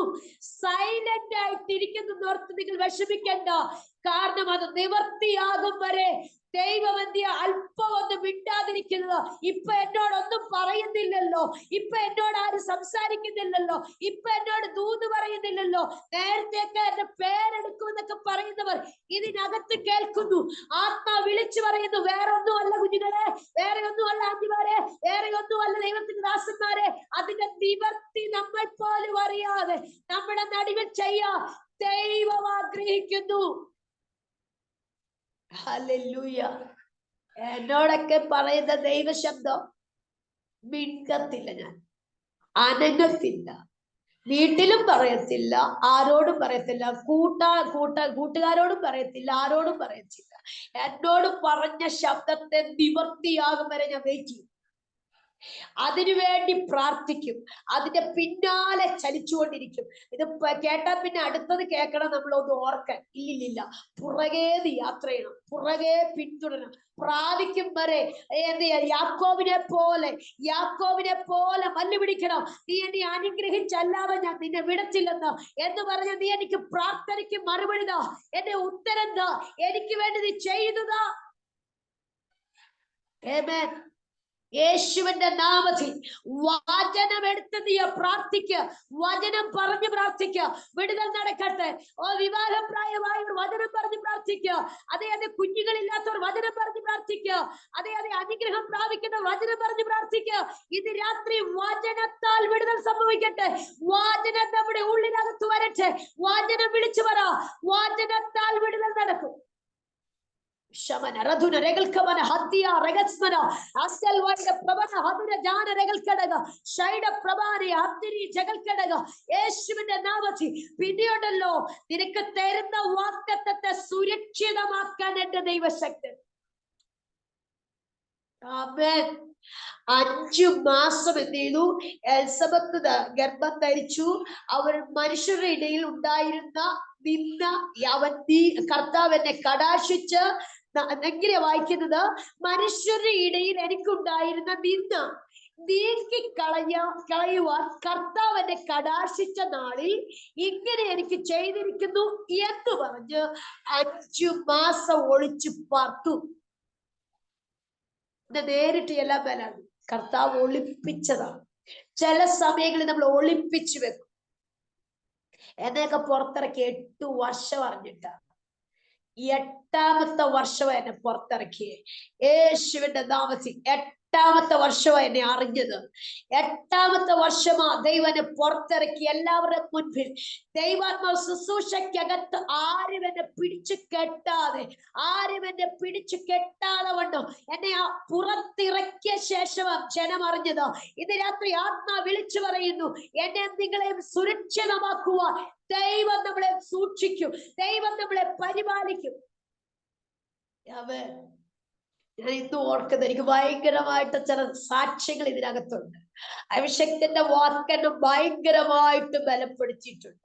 സൈലന്റ് ആയിട്ടിരിക്കുന്ന ഓർത്ത് നിങ്ങൾ വിഷമിക്കണ്ട. കാരണം അത് നിവർത്തിയാകും വരെ ദൈവം എന്തിയ അല്പം ഒന്ന് മിണ്ടാതിരിക്കുന്നത്. ഇപ്പൊ എന്നോടൊന്നും പറയുന്നില്ലല്ലോ, ഇപ്പൊ എന്നോട് ആരും സംസാരിക്കുന്നില്ലല്ലോ, ഇപ്പൊ എന്നോട് ദൂത് പറയുന്നില്ലല്ലോ, നേരത്തെയൊക്കെ എന്റെ പേരെടുക്കുമെന്നൊക്കെ പറയുന്നവർ ഇതിനകത്ത് കേൾക്കുന്നു. ആത്മാ വിളിച്ചു പറയുന്നു, വേറെ ഒന്നുമല്ല കുഞ്ഞുങ്ങളെ, വേറെ ഒന്നുമല്ല ആന്റിമാരെ, വേറെ ഒന്നുമല്ല ദൈവത്തിന്റെ ദാസന്മാരെ, അതിന്റെ നിവർത്തി നമ്മൾ പോലും അറിയാതെ നമ്മുടെ നടുവിൽ ചെയ്യാൻ ദൈവം ആഗ്രഹിക്കുന്നു. ഹല്ലേലൂയ. എന്നോടൊക്കെ പറയുന്ന ദൈവശബ്ദം മിണ്ടത്തില്ല, ഞാൻ അനങ്ങത്തില്ല, വീട്ടിലും പറയത്തില്ല, ആരോടും പറയത്തില്ല, കൂട്ടുകാരോടും പറയത്തില്ല, ആരോടും പറയത്തില്ല. എന്നോട് പറഞ്ഞ ശബ്ദത്തെ നിവർത്തിയാകും വരെ ഞാൻ വെയിറ്റ് ചെയ്യും. അതിനുവേണ്ടി പ്രാർത്ഥിക്കും, അതിന്റെ പിന്നാലെ ചലിച്ചുകൊണ്ടിരിക്കും. ഇത് കേട്ടാൽ പിന്നെ അടുത്തത് കേൾക്കണം നമ്മളൊന്ന് ഓർക്കാൻ. ഇല്ലില്ല, പുറകെ യാത്ര ചെയ്യണം, പുറകെ പിന്തുടരണം, പ്രാപിക്കും വരെ എന്ത് ചെയ്യാം, യാക്കോബിനെ പോലെ മല്ല് പിടിക്കണം. നീ എന്നെ അനുഗ്രഹിച്ചല്ലാതെ ഞാൻ നിന്നെ വിടത്തില്ലെന്ന് എന്ന് പറഞ്ഞ നീ എനിക്ക് പ്രാർത്ഥനയ്ക്ക് മറുപടി താ, എന്റെ ഉത്തരം താ, എനിക്ക് വേണ്ടി നീ ചെയ്തതാ. ആമേൻ. യേശുവിന്റെ നാമത്തിൽ വചനം എടുത്ത് നീ പ്രാർത്ഥിക്കുക, വചനം പറഞ്ഞ് പ്രാർത്ഥിക്കുക. വിടുതൽ നടക്കട്ടെ. വിവാഹപ്രായമായവർ വചനം പറഞ്ഞ് പ്രാർത്ഥിക്കുക. അതെ, കുഞ്ഞുങ്ങളില്ലാത്തവർ വചനം പറഞ്ഞ് പ്രാർത്ഥിക്കുക. അതെ, അനുഗ്രഹം പ്രാപിക്കുന്ന വചനം പറഞ്ഞ് പ്രാർത്ഥിക്കുക. ഇത് രാത്രി വചനത്താൽ വിടുതൽ സംഭവിക്കട്ടെ. വചനം നമ്മുടെ ഉള്ളിനകത്ത് വരട്ടെ. വചനം വിളിച്ചു പറ, വചനത്താൽ വിടുതൽ നടക്കും. ശമന രധുന രഗൽക്കവന ഹത്തിയ രഗസ്മന അസ്സൽവൈന പ്രവന ഹദുര ജാന രഗൽക്കടക ഷൈഡ പ്രഭാരി ഹത്തിരി ജഗൽക്കടക. യേശുവിന്റെ നാമത്തിൽ പിന്നെയുണ്ടല്ലോ നിനക്ക് തരുന്ന വാഗ്ദത്തത്തെ സുരക്ഷിതമാക്കാൻ എന്റെ ദൈവശക്തൻ. ആമേൻ. 5 മാസം എന്ത് ചെയ്തു? എലിസബത്ത് ഗർഭം ധരിച്ചു. അവർ മനുഷ്യരുടെ ഇടയിൽ ഉണ്ടായിരുന്ന നിന്ന കർത്താവ് എന്നെ കടാക്ഷിച്ച്, എങ്ങനെ വായിക്കുന്നത്? മനുഷ്യരുടെ ഇടയിൽ എനിക്കുണ്ടായിരുന്ന നിന്ന കളയുവാൻ കർത്താവ് എന്നെ കടാക്ഷിച്ച നാളിൽ ഇങ്ങനെ എനിക്ക് ചെയ്തിരിക്കുന്നു എന്ന് പറഞ്ഞ് 5 മാസം ഒളിച്ചു പാർത്തു. നേരിട്ട് എല്ലാ പേരാണ് കർത്താവ് ഒളിപ്പിച്ചതാണ്. ചില സമയങ്ങളിൽ നമ്മൾ ഒളിപ്പിച്ചു വെക്കും. എന്നെയൊക്കെ പുറത്തിറക്കി 8 വർഷം അറിഞ്ഞിട്ടാ. 8ാമത്തെ വർഷമാണ് എന്നെ പുറത്തിറക്കിയേ. യേശുവിന്റെ നാമത്തിൽ 8ാമത്തെ വർഷമാണ് എന്നെ അറിഞ്ഞത്. 8ാമത്തെ വർഷമാ ദൈവം എന്നെ പുറത്തിറക്കി. എല്ലാവരുടെ മുൻപിൽ ദൈവാത്മാവ് ശുശ്രൂഷയ്ക്കകത്ത് ആരും എന്നെ പിടിച്ചു കെട്ടാതെ, വണ്ണോ എന്നെ പുറത്തിറക്കിയ ശേഷമാ ജനം അറിഞ്ഞത്. ഇന്ന് രാത്രി ആത്മാ വിളിച്ചു പറയുന്നു, എന്നെ നിങ്ങളെയും സുരക്ഷിതമാക്കുവാൻ ദൈവം നമ്മളെ സൂക്ഷിക്കും, ദൈവം നമ്മളെ പരിപാലിക്കും. ഞാൻ ഇന്ന് ഓർക്കുന്നത്, എനിക്ക് ഭയങ്കരമായിട്ട് ചില സാക്ഷ്യങ്ങൾ ഇതിനകത്തുണ്ട്. അഭിഷേകത്തിന്റെ വാക്കെന്നെ ഭയങ്കരമായിട്ട് ബലപ്പെടുത്തിയിട്ടുണ്ട്.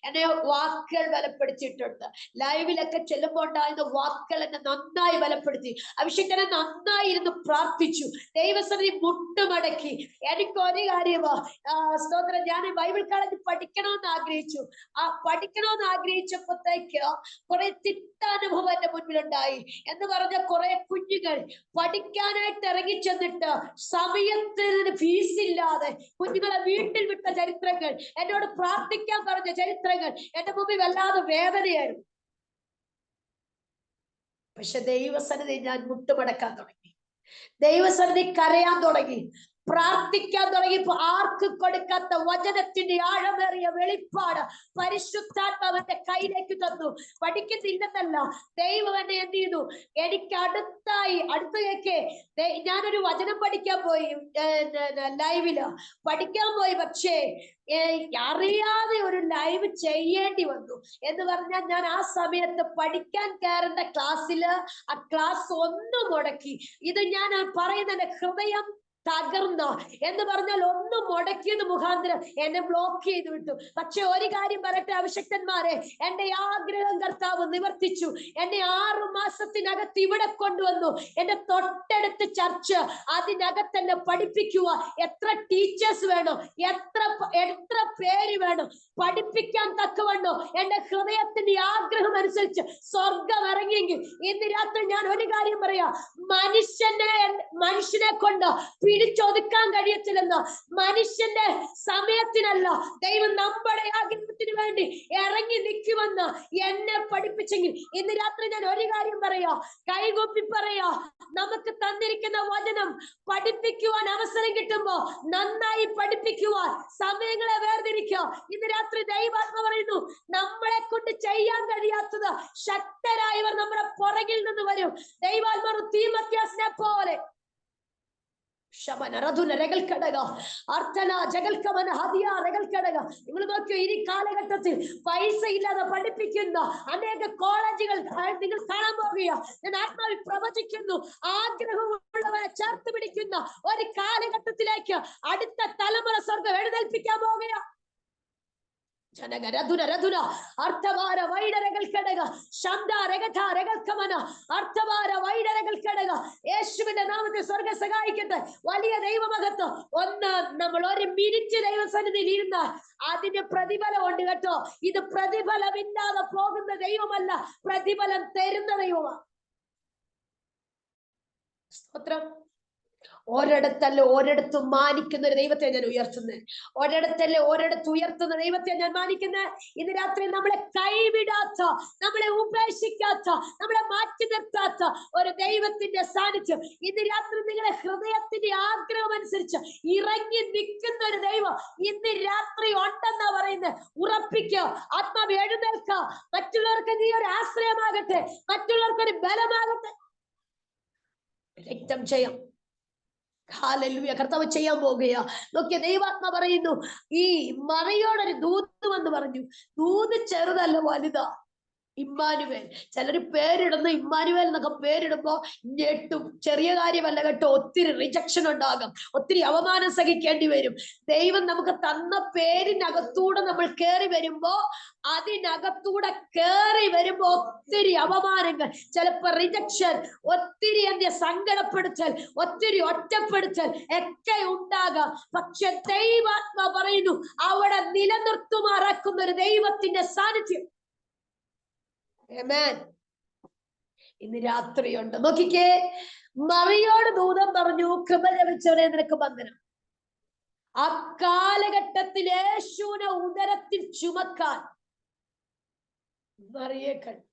എന്നെ വാക്കുകൾ ബലപ്പെടുത്തിയിട്ടുണ്ട്. ലൈവിലൊക്കെ ചെല്ലുമ്പോൾ ഉണ്ടായിരുന്ന വാക്കുകൾ എന്നെ നന്നായി ബലപ്പെടുത്തി. അഭിഷേകനെ നന്നായി ഇരുന്ന് പ്രാർത്ഥിച്ചു, ദൈവസന്നിധി മുട്ടുമടക്കി. എനിക്ക് ഒരു കാര്യമാ സ്തോത്രം, ഞാൻ ബൈബിൾ കോളേജിൽ പഠിക്കണമെന്ന് ആഗ്രഹിച്ചപ്പോഴത്തേക്ക് കുറെ തിക്താനുഭവം എന്റെ മുൻപിലുണ്ടായി. എന്ന് പറഞ്ഞ കുറെ കുഞ്ഞുങ്ങൾ പഠിക്കാനായിട്ട് ഇറങ്ങി ചെന്നിട്ട് സമയത്തിന് ഫീസ് ഇല്ലാതെ കുഞ്ഞുങ്ങളെ വീട്ടിൽ വിട്ട ചരിത്രങ്ങൾ, എന്നോട് പ്രാർത്ഥിക്കാൻ പറഞ്ഞ ചരിത്രങ്ങൾ എന്റെ മുമ്പിൽ വല്ലാതെ വേദനയായിരുന്നു. പക്ഷെ ദൈവസന്നിധി ഞാൻ മുട്ടുമടക്കാൻ തുടങ്ങി, ദൈവസന്നിധി കരയാൻ തുടങ്ങി, പ്രാർത്ഥിക്കാൻ തുടങ്ങിയപ്പോ ആർക്ക് കൊടുക്കാത്ത വചനത്തിന്റെ ആഴമേറിയ വെളിപ്പാട് പരിശുദ്ധാത്മാവിന്റെ കയ്യിലേക്ക് തന്നു. പഠിക്കുന്നില്ലെന്നല്ല, ദൈവം എന്നെ എന്ത് ചെയ്തു? എനിക്ക് അടുത്തേക്ക് ഞാനൊരു വചനം പഠിക്കാൻ പോയി, ലൈവില് പഠിക്കാൻ പോയി. പക്ഷേ അറിയാതെ ഒരു ലൈവ് ചെയ്യേണ്ടി വന്നു. എന്ന് പറഞ്ഞാൽ ഞാൻ ആ സമയത്ത് പഠിക്കാൻ കയറേണ്ട ക്ലാസ്സില് ആ ക്ലാസ് ഒന്ന് മുടക്കി. ഇത് ഞാൻ പറയുന്ന എന്റെ ഹൃദയം തകർന്ന എന്ന് പറഞ്ഞാൽ ഒന്ന് മുടക്കിയത് മുഖാന്തരം എന്നെ ബ്ലോക്ക് ചെയ്ത് വിട്ടു. പക്ഷെ ഒരു കാര്യം പറയട്ടെ അഭിഷക്തന്മാരെ, എന്റെ ആഗ്രഹം കർത്താവ് നിവർത്തിച്ചു. എന്നെ 6 മാസത്തിനകത്ത് ഇവിടെ കൊണ്ടുവന്നു. എന്റെ തൊട്ടടുത്ത് ചർച്ച്, അതിനകത്ത് എന്നെ പഠിപ്പിക്കുക. എത്ര ടീച്ചേഴ്സ് വേണോ, എത്ര പേര് വേണം പഠിപ്പിക്കാൻ തക്കവണ്ണോ എന്റെ ഹൃദയത്തിന്റെ ആഗ്രഹം അനുസരിച്ച് സ്വർഗം ഇറങ്ങിയെങ്കിൽ ഇന്ന് രാത്രി ഞാൻ ഒരു കാര്യം പറയാം, മനുഷ്യനെ കൊണ്ട് പിടിച്ചൊതുക്കാൻ കഴിയത്തില്ലെന്ന്. മനുഷ്യന്റെ സമയത്തിനല്ല, ദൈവം നമ്മുടെ ആഗ്രഹത്തിന് വേണ്ടി ഇറങ്ങി നിൽക്കുമെന്ന് എന്നെ പഠിപ്പിച്ചെങ്കിൽ ഇന്ന് രാത്രി ഞാൻ ഒരു കാര്യം പറയാ, കൈകൂപ്പി പറയാ, നമുക്ക് തന്നിരിക്കുന്ന വചനം പഠിപ്പിക്കുവാൻ അവസരം കിട്ടുമ്പോ നന്നായി പഠിപ്പിക്കുവാൻ സമയങ്ങളെ വേർതിരിക്കുക. ഇന്ന് രാത്രി ദൈവാത്മ പറയുന്നു, നമ്മളെ കൊണ്ട് ചെയ്യാൻ കഴിയാത്തത് ശക്തരായവർ നമ്മുടെ പുറകിൽ നിന്ന് വരും. ദൈവാത്മാവ് തീമത്യാസിനെ പോലെ നിങ്ങൾ നോക്കിയോ, ഈ കാലഘട്ടത്തിൽ പൈസ ഇല്ലാതെ പഠിപ്പിക്കുന്ന അനേക കോളേജുകൾ നിങ്ങൾ കാണാൻ പോകുക. ഞാൻ ആത്മാവിൽ പ്രവചിക്കുന്നു, ആഗ്രഹമുള്ളവരെ ചേർത്ത് പിടിക്കുന്ന ഒരു കാലഘട്ടത്തിലേക്ക് അടുത്ത തലമുറ സ്വർഗം എഴുന്നേൽപ്പിക്കാൻ പോകുക. യേശുവിന്റെ നാമത്തിൽ സ്വർഗം സഹായിക്കട്ടെ. വലിയ ദൈവമഹത്വം. ഒന്ന് നമ്മൾ ഒരു മിനിറ്റ് ദൈവസന്നിധിയിൽ ഇരുന്നാൽ അതിന് പ്രതിഫലം ഉണ്ട് കേട്ടോ. ഇത് പ്രതിഫലമില്ലാതെ പോകുന്ന ദൈവമല്ല, പ്രതിഫലം തരുന്ന ദൈവമാണ്. സ്തോത്രം. ഒരിടത്തും മാനിക്കുന്ന ഒരു ദൈവത്തെ ഞാൻ ഉയർത്തുന്നത്, ഒരിടത്ത് ഉയർത്തുന്ന ദൈവത്തെ ഞാൻ മാനിക്കുന്നത്. ഇന്ന് രാത്രി നമ്മളെ കൈവിടാത്ത, നമ്മളെ ഉപേക്ഷിക്കാത്ത, നമ്മളെ മാറ്റി നിർത്താത്ത ഒരു ദൈവത്തിന്റെ സാന്നിധ്യം ഇന്ന് രാത്രി നിങ്ങളെ ഹൃദയത്തിന്റെ ആഗ്രഹം അനുസരിച്ച് ഇറങ്ങി നിൽക്കുന്ന ഒരു ദൈവം ഇന്ന് രാത്രി ഉണ്ടെന്നാ പറയുന്നത്. ഉറപ്പിക്കുക, ആത്മാവ് എഴുന്നേൽക്ക. മറ്റുള്ളവർക്ക് നീ ഒരു ആശ്രയമാകട്ടെ, മറ്റുള്ളവർക്ക് ഒരു ബലമാകട്ടെ. രക്തം ചെയ്യാം. ഹല്ലേലൂയ. കർത്താവ് ചെയ്യാൻ പോകുകയാ. നോക്കിയ ദൈവാത്മ പറയുന്നു, ഈ മറിയോടൊരു ദൂത് വന്ന് പറഞ്ഞു. ദൂത് ചെറുതല്ല, വലുതാ. ഇമ്മാനുവേൽ. ചിലര് പേരിടുന്ന ഇമ്മാനുവേൽ എന്നൊക്കെ പേരിടുമ്പോ ഞെട്ടും. ചെറിയ കാര്യമല്ല കേട്ടോ. ഒത്തിരി റിജക്ഷൻ ഉണ്ടാകും, ഒത്തിരി അവമാനം സഹിക്കേണ്ടി വരും. ദൈവം നമുക്ക് തന്ന പേരിനകത്തൂടെ നമ്മൾ കയറി വരുമ്പോ, അതിനകത്തൂടെ കയറി വരുമ്പോ ഒത്തിരി അവമാനങ്ങൾ, ചിലപ്പോ റിജക്ഷൻ, ഒത്തിരി എന്നെ സങ്കടപ്പെടുത്തൽ, ഒത്തിരി ഒറ്റപ്പെടുത്തൽ ഒക്കെ ഉണ്ടാകാം. പക്ഷെ ദൈവാത്മാ പറയുന്നു, അവിടെ നിലനിർത്തുമാറാക്കുന്ന ഒരു ദൈവത്തിന്റെ സാന്നിധ്യം. ആമേൻ. ഇന്ന് രാത്രിയുണ്ട്. നോക്കിക്കേ, മറിയോട് ദൂതൻ പറഞ്ഞു, കൃപ ലഭിച്ചവനെ നിനക്ക് വന്ദനം. ആ കാലഘട്ടത്തിൽ യേശുവിനെ ഉദരത്തിൽ ചുമക്കാൻ മറിയെ കണ്ടു.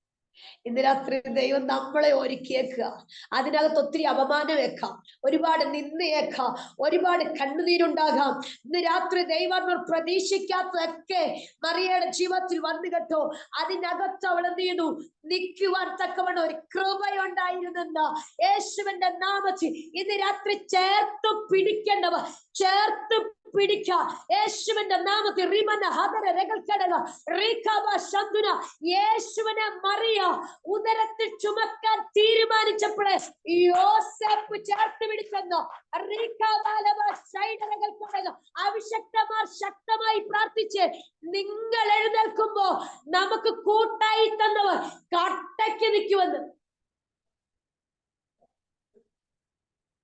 ഇന്ന് രാത്രി ദൈവം നമ്മളെ ഒരുക്കിയേക്കുക. അതിനകത്ത് ഒത്തിരി അപമാനമേക്കാം, ഒരുപാട് നിന്നയേക്കാം, ഒരുപാട് കണ്ണുനീരുണ്ടാകാം. ഇന്ന് രാത്രി ദൈവം പ്രതീക്ഷിക്കാത്തതൊക്കെ മറിയയുടെ ജീവിതത്തിൽ വന്നു കേട്ടോ. അതിനകത്ത് അവൾ എന്ത് ചെയ്യുന്നു? നിൽക്കുവാൻ തക്കവണ്ണം ഒരു കൃപയുണ്ടായിരുന്നെന്ന് യേശുവിന്റെ നാമത്തിൽ ഇന്ന് രാത്രി ചേർത്ത് പിടിക്കേണ്ടവർ ചേർത്ത് പിടിക്കാം. യേശുവിന്റെ നാമത്തിൽ യേശുവിനെ മറിയ ഉദരത്തിൽ ചുമക്കാൻ തീരുമാനിച്ചപ്പോഴേ യോസേപ്പ് ചേർത്ത് പിടിച്ചെന്നോ. അഭിഷക്തമാർ ശക്തമായി പ്രാർത്ഥിച്ച് നിങ്ങൾ എഴുന്നേൽക്കുമ്പോ നമുക്ക് കൂട്ടായി തന്നവർ കട്ടയ്ക്ക് നിൽക്കുമെന്ന്.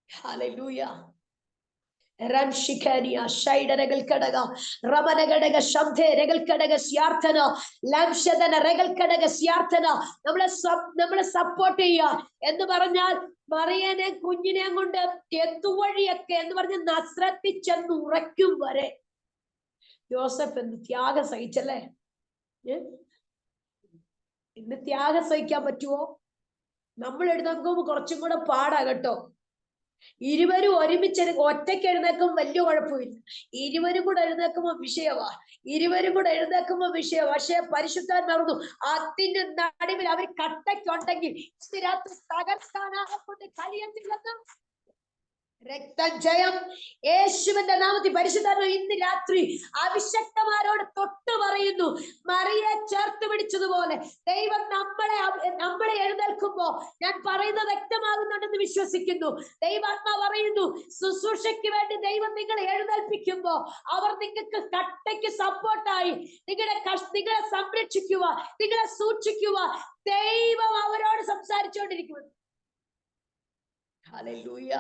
ഹല്ലേലൂയ. റംഷിഖാനിയ ഷൈഡരകൾ കടക റമനഘടക ശബ്ദരകൾ കടക സ്യാർത്ഥന ലംശദന രകൾ കടക സ്യാർത്ഥന നമ്മളെ സപ്പോർട്ട് ചെയ്യുക എന്ന് പറഞ്ഞാൽ മറിയനെ കുഞ്ഞിനെ കൊണ്ട് എന്തുവഴിയൊക്കെ എന്ന് പറഞ്ഞ് നസ്രത്തിൽ ചെന്ന് ഉറയ്ക്കും വരെ യോസഫ് എന്ത് ത്യാഗം സഹിച്ചല്ലേ. ഇന്ന് ത്യാഗം സഹിക്കാൻ പറ്റുമോ? നമ്മൾ എഴുന്നേൽക്കുമ്പോ കുറച്ചും കൂടെ പാടാ കേട്ടോ. ഇരുവരും ഒരുമിച്ച് ഒറ്റയ്ക്ക് എഴുന്നേക്കും വലിയ കുഴപ്പമില്ല. ഇരുവരും കൂടെ എഴുന്നേക്കുമ്പോ വിഷയവാ, ഇരുവരും കൂടെ എഴുന്നേക്കുമ്പോ വിഷയം. പക്ഷെ പരിശുദ്ധാത്മാവ് അതിന്റെ നടുവിൽ അവർ കട്ടയ്ക്കുണ്ടെങ്കിൽ രാത്രി തകർക്കാനാകൊണ്ട് കഴിയത്തില്ലെന്ന്. രക്തജയം യേശുവിന്റെ നാമത്തിൽ പരിശുദ്ധാത്മാവ് ഇന്ന് രാത്രി അഭിഷക്തമാരോട് തൊട്ട് പറയുന്നു, മറിയെ ചേർത്ത് പിടിച്ചതുപോലെ ദൈവം നമ്മളെ എഴുന്നേൽക്കുമ്പോ ഞാൻ പറയുന്നത് വ്യക്തമാകുന്നുണ്ടെന്ന് വിശ്വസിക്കുന്നു. ദൈവാത്മാ പറയുന്നു, ശുശ്രൂഷയ്ക്ക് വേണ്ടി ദൈവം നിങ്ങളെ എഴുന്നേൽപ്പിക്കുമ്പോ അവർ നിങ്ങൾക്ക് കട്ടയ്ക്ക് സപ്പോർട്ടായി നിങ്ങളെ സംരക്ഷിക്കുക, നിങ്ങളെ സൂക്ഷിക്കുക. ദൈവം അവരോട് സംസാരിച്ചുകൊണ്ടിരിക്കുന്നു. ഹല്ലേലൂയ.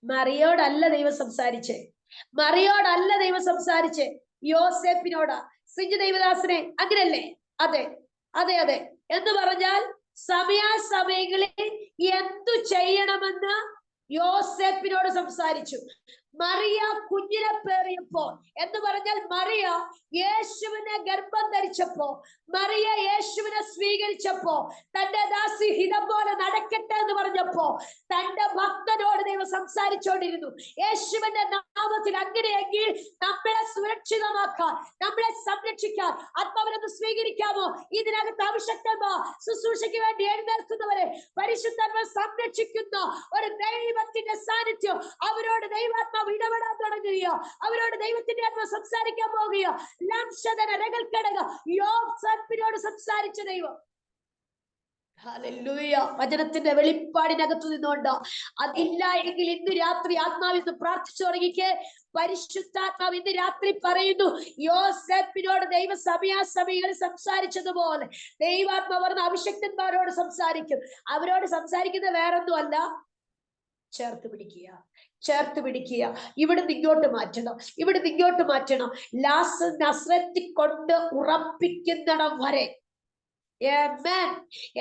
മറിയോടല്ല ദൈവം സംസാരിച്ചേ, മറിയോടല്ല ദൈവം സംസാരിച്ചേ, യോസേപ്പിനോടാ. സിജു ദൈവദാസനെ അങ്ങനല്ലേ? അതെ അതെ അതെ എന്ന് പറഞ്ഞാൽ സമയാസമയങ്ങളിൽ എന്തു ചെയ്യണമെന്ന് യോസേപ്പിനോട് സംസാരിച്ചു. മറിയ കുഞ്ഞിനെ പേറിയപ്പോ എന്ന് പറഞ്ഞാൽ മറിയ യേശുവിനെ ഗർഭം ധരിച്ചപ്പോ, മറിയ യേശുവിനെ സ്വീകരിച്ചപ്പോ, തന്റെ ദാസി ഹിതം പോലെ നടക്കട്ടെ എന്ന് പറഞ്ഞപ്പോ തന്റെ ഭക്തനോട് ദൈവം സംസാരിച്ചുകൊണ്ടിരുന്നു. യേശുവിന്റെ നാമത്തിൽ അങ്ങനെയെങ്കിൽ നമ്മളെ സുരക്ഷിതമാക്കാൻ, നമ്മളെ സംരക്ഷിക്കാൻ ആത്മാവിനൊന്ന് സ്വീകരിക്കാമോ? ഇതിനകത്ത് ആവശ്യക്തമോ? ശുശ്രൂഷയ്ക്ക് വേണ്ടി എഴുന്നേൽക്കുന്നവരെ പരിശുദ്ധാത്മാ സംരക്ഷിക്കുന്ന ഒരു ദൈവത്തിന്റെ സാന്നിധ്യം അവരോട് ദൈവാത്മാവ് ഇടപെടാൻ തുടങ്ങുകയോ, അവരോട് ദൈവത്തിന്റെ ആത്മ സംസാരിക്കാൻ പോവുകയോ. യോസേപ്പിനോട് സംസാരിച്ച ദൈവം. ഹല്ലേലൂയ. വചനത്തിന്റെ വെളിപ്പാടിനകത്തു നിന്നുകൊണ്ട് അതില്ല എങ്കിൽ ഇന്ന് രാത്രി ആത്മാവിന്ന് പ്രാർത്ഥിച്ചു തുടങ്ങിക്ക്. പരിശുദ്ധാത്മാവ് ഇന്ന് രാത്രി പറയുന്നു, യോസേപ്പിനോട് ദൈവ സമയാസമയങ്ങളിൽ സംസാരിച്ചതുപോലെ ദൈവാത്മാവ് പറഞ്ഞ അഭിഷക്തന്മാരോട് സംസാരിക്കും. അവരോട് സംസാരിക്കുന്നത് വേറൊന്നും അല്ല, ചേർത്ത് പിടിക്കുക, ചേർത്ത് പിടിക്കുക. ഇവിടുന്ന് ഇങ്ങോട്ട് മാറ്റണം, ഇവിടുന്ന് ഇങ്ങോട്ട് മാറ്റണം. നസ്രത്തിൽ കൊണ്ട് ഉറപ്പിക്കുന്നിടം വരെ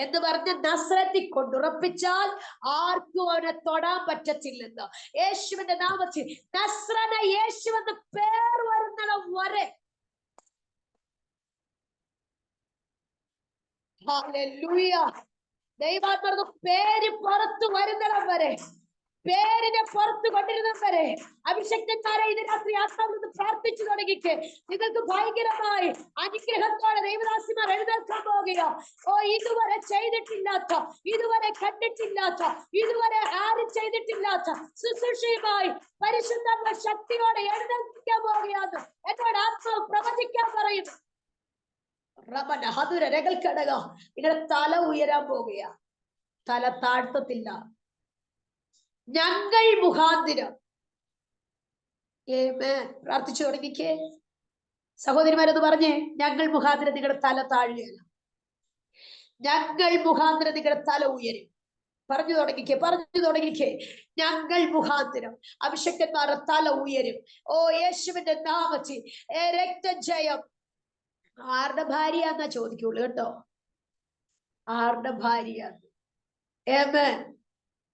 എന്ന് പറഞ്ഞ് നസ്രത്തിൽ കൊണ്ടുറപ്പിച്ചാൽ ആർക്കും അവനെ തൊടാൻ പറ്റത്തില്ലെന്ന്. യേശുവിന്റെ നാമത്തിൽ നസ്രന യേശുവെന്ന് പേർ വരുന്നിടം വരെ. ഹല്ലേലൂയ. ദൈവാത്മാവ് പേര് പുറത്തു വരുന്നിടം വരെ, പേരിനെ പുറത്തു കൊണ്ടിരുന്നവരെ അഭിഷക്തന്മാരെ ഇത് രാത്രി ആത്മാവിൽ പ്രാർത്ഥിച്ചു തുടങ്ങിക്ക്. നിങ്ങൾക്ക് ഭയങ്കരമായി അനുഗ്രഹത്തോടെ ദൈവദാസിമാർ എഴുന്നേൽക്കാൻ പോകുകയോ. ഇതുവരെ ചെയ്തിട്ടില്ലാത്ത, ഇതുവരെ കണ്ടിട്ടില്ലാത്ത, ഇതുവരെ ആരും ചെയ്തിട്ടില്ലാത്ത ശുശ്രൂഷയുമായി പരിശുദ്ധാത്മ ശക്തിയോടെ എഴുന്നേൽപ്പിക്കാൻ പോകുകയാണ് എന്നോട് ആത്മാവ് പ്രവചിക്കാൻ പറയുന്നു. റമന ഹതുര രകൽക്കടക. നിങ്ങളുടെ തല ഉയരാൻ പോകുക, തല താഴ്ത്തത്തില്ല. ഞങ്ങൾ മുഖാന്തിരം. പ്രാർത്ഥിച്ചു തുടങ്ങിക്കേ സഹോദരിമാരത് പറഞ്ഞേ. ഞങ്ങൾ മുഖാന്തിരം നിങ്ങളുടെ തല താഴുകയല്ല, ഞങ്ങൾ മുഖാന്തിരം നിങ്ങളുടെ തല ഉയരും. പറഞ്ഞു തുടങ്ങിക്കേ. ഞങ്ങൾ മുഖാന്തിരം അഭിഷക്തന്മാരുടെ തല ഉയരും. ഓ യേശുവിന്റെ നാമത്തിൽ രക്തജയം. ആരുടെ ഭാര്യ എന്നാ ചോദിക്കുള്ളൂ കേട്ടോ, ആരുടെ ഭാര്യ?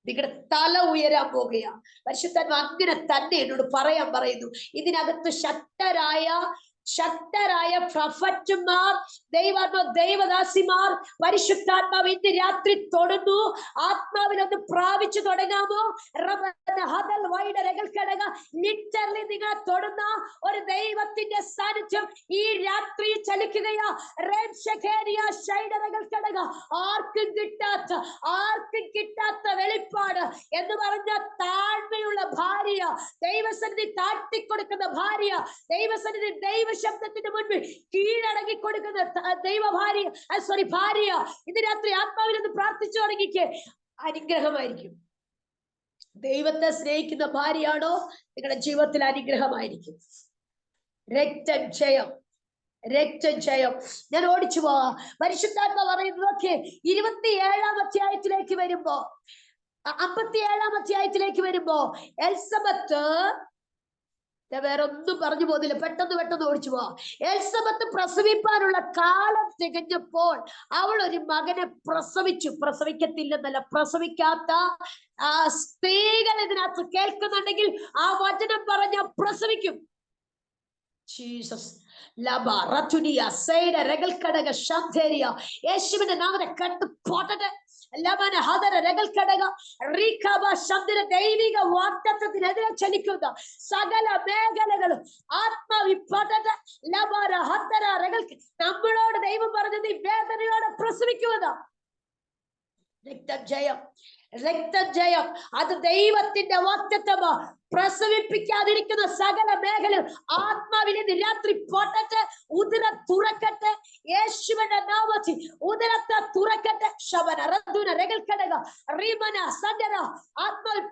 നിങ്ങളുടെ തല ഉയരാൻ പോകുക. പരിശുദ്ധാത്മ അങ്ങനെ തന്നെ എന്നോട് പറയുന്നു. ഇതിനകത്ത് ശക്തരായ പ്രൊഫറ്റുമാർ, ദൈവദാസിമാർ പരിശുദ്ധാത്മാവ് ഇന്ന് രാത്രി തൊടുന്നു. ആത്മാവിലൊന്ന് പ്രാപിച്ചു തുടങ്ങാമോ? ലിറ്ററലി നിങ്ങളെ തൊടുന്ന ഒരു ദൈവത്തിന്റെ സാന്നിധ്യം ഈ രാത്രി ചലിക്കുകയാ. ആർക്കും കിട്ടാത്ത വെളിപ്പാട് എന്ന് പറഞ്ഞ താഴ്മയുള്ള ഭാര്യ, ദൈവസന്നിധി താഴ്ത്തിക്കൊടുക്കുന്ന ഭാര്യ, ദൈവസന്നിധി ദൈവശബ്ദത്തിന്റെ മുൻപിൽ കീഴടങ്ങി കൊടുക്കുന്ന ഭാര്യ ഇന്ന് രാത്രി ആത്മാവിൽ ഒന്ന് പ്രാർത്ഥിച്ചു തുടങ്ങിക്ക്. അനുഗ്രഹമായിരിക്കും. ദൈവത്തെ സ്നേഹിക്കുന്ന ഭാര്യയാണോ നിങ്ങളുടെ ജീവിതത്തിൽ അനുഗ്രഹമായിരിക്കും. രക്തജയം. ഞാൻ ഓടിച്ചു പോവാ. പരിശുദ്ധാത്മ പറയുന്നതൊക്കെ 27-ാം അധ്യായത്തിലേക്ക് വരുമ്പോ, 57-ാം അധ്യായത്തിലേക്ക് വരുമ്പോ എലിസബത്ത്, വേറെ ഒന്നും പറഞ്ഞു പോകുന്നില്ല, പെട്ടെന്ന് ഓടിച്ചു പോവാ. എലിസബത്ത് പ്രസവിപ്പാനുള്ള കാലം തികഞ്ഞപ്പോൾ അവൾ ഒരു മകനെ പ്രസവിക്കത്തില്ലെന്നല്ല, പ്രസവിക്കാത്ത സ്ത്രീകൾ ഇതിനകത്ത് കേൾക്കുന്നുണ്ടെങ്കിൽ ആ വചനം പറഞ്ഞ പ്രസവിക്കും. ജീസസ്. യേശുവിന്റെ നാമത്തെ കണ്ടു പോട്ടെ. ദൈവിക വാഗ്ദത്തത്തിനെതിരെ ചലിക്കുന്ന സകല മേഖലകളും ആത്മാവിപ്പോട്ടെ. നമ്മളോട് ദൈവം പറഞ്ഞത് ഈ വേദനയോടെ പ്രസവിക്കുമെന്നാ. രക്തജയം അത് ദൈവത്തിന്റെ വാഗ്ദത്തമാ. പ്രസവിപ്പിക്കാതിരിക്കുന്ന സകല മേഖലയും ആത്മാവിനെ രാത്രി പോട്ടെ. ഉദര തുറക്കട്ടെ, യേശുവിന്റെ നാമത്തിൽ ഉദരത്തെ തുറക്കട്ടെ. ആത്മാവിൽ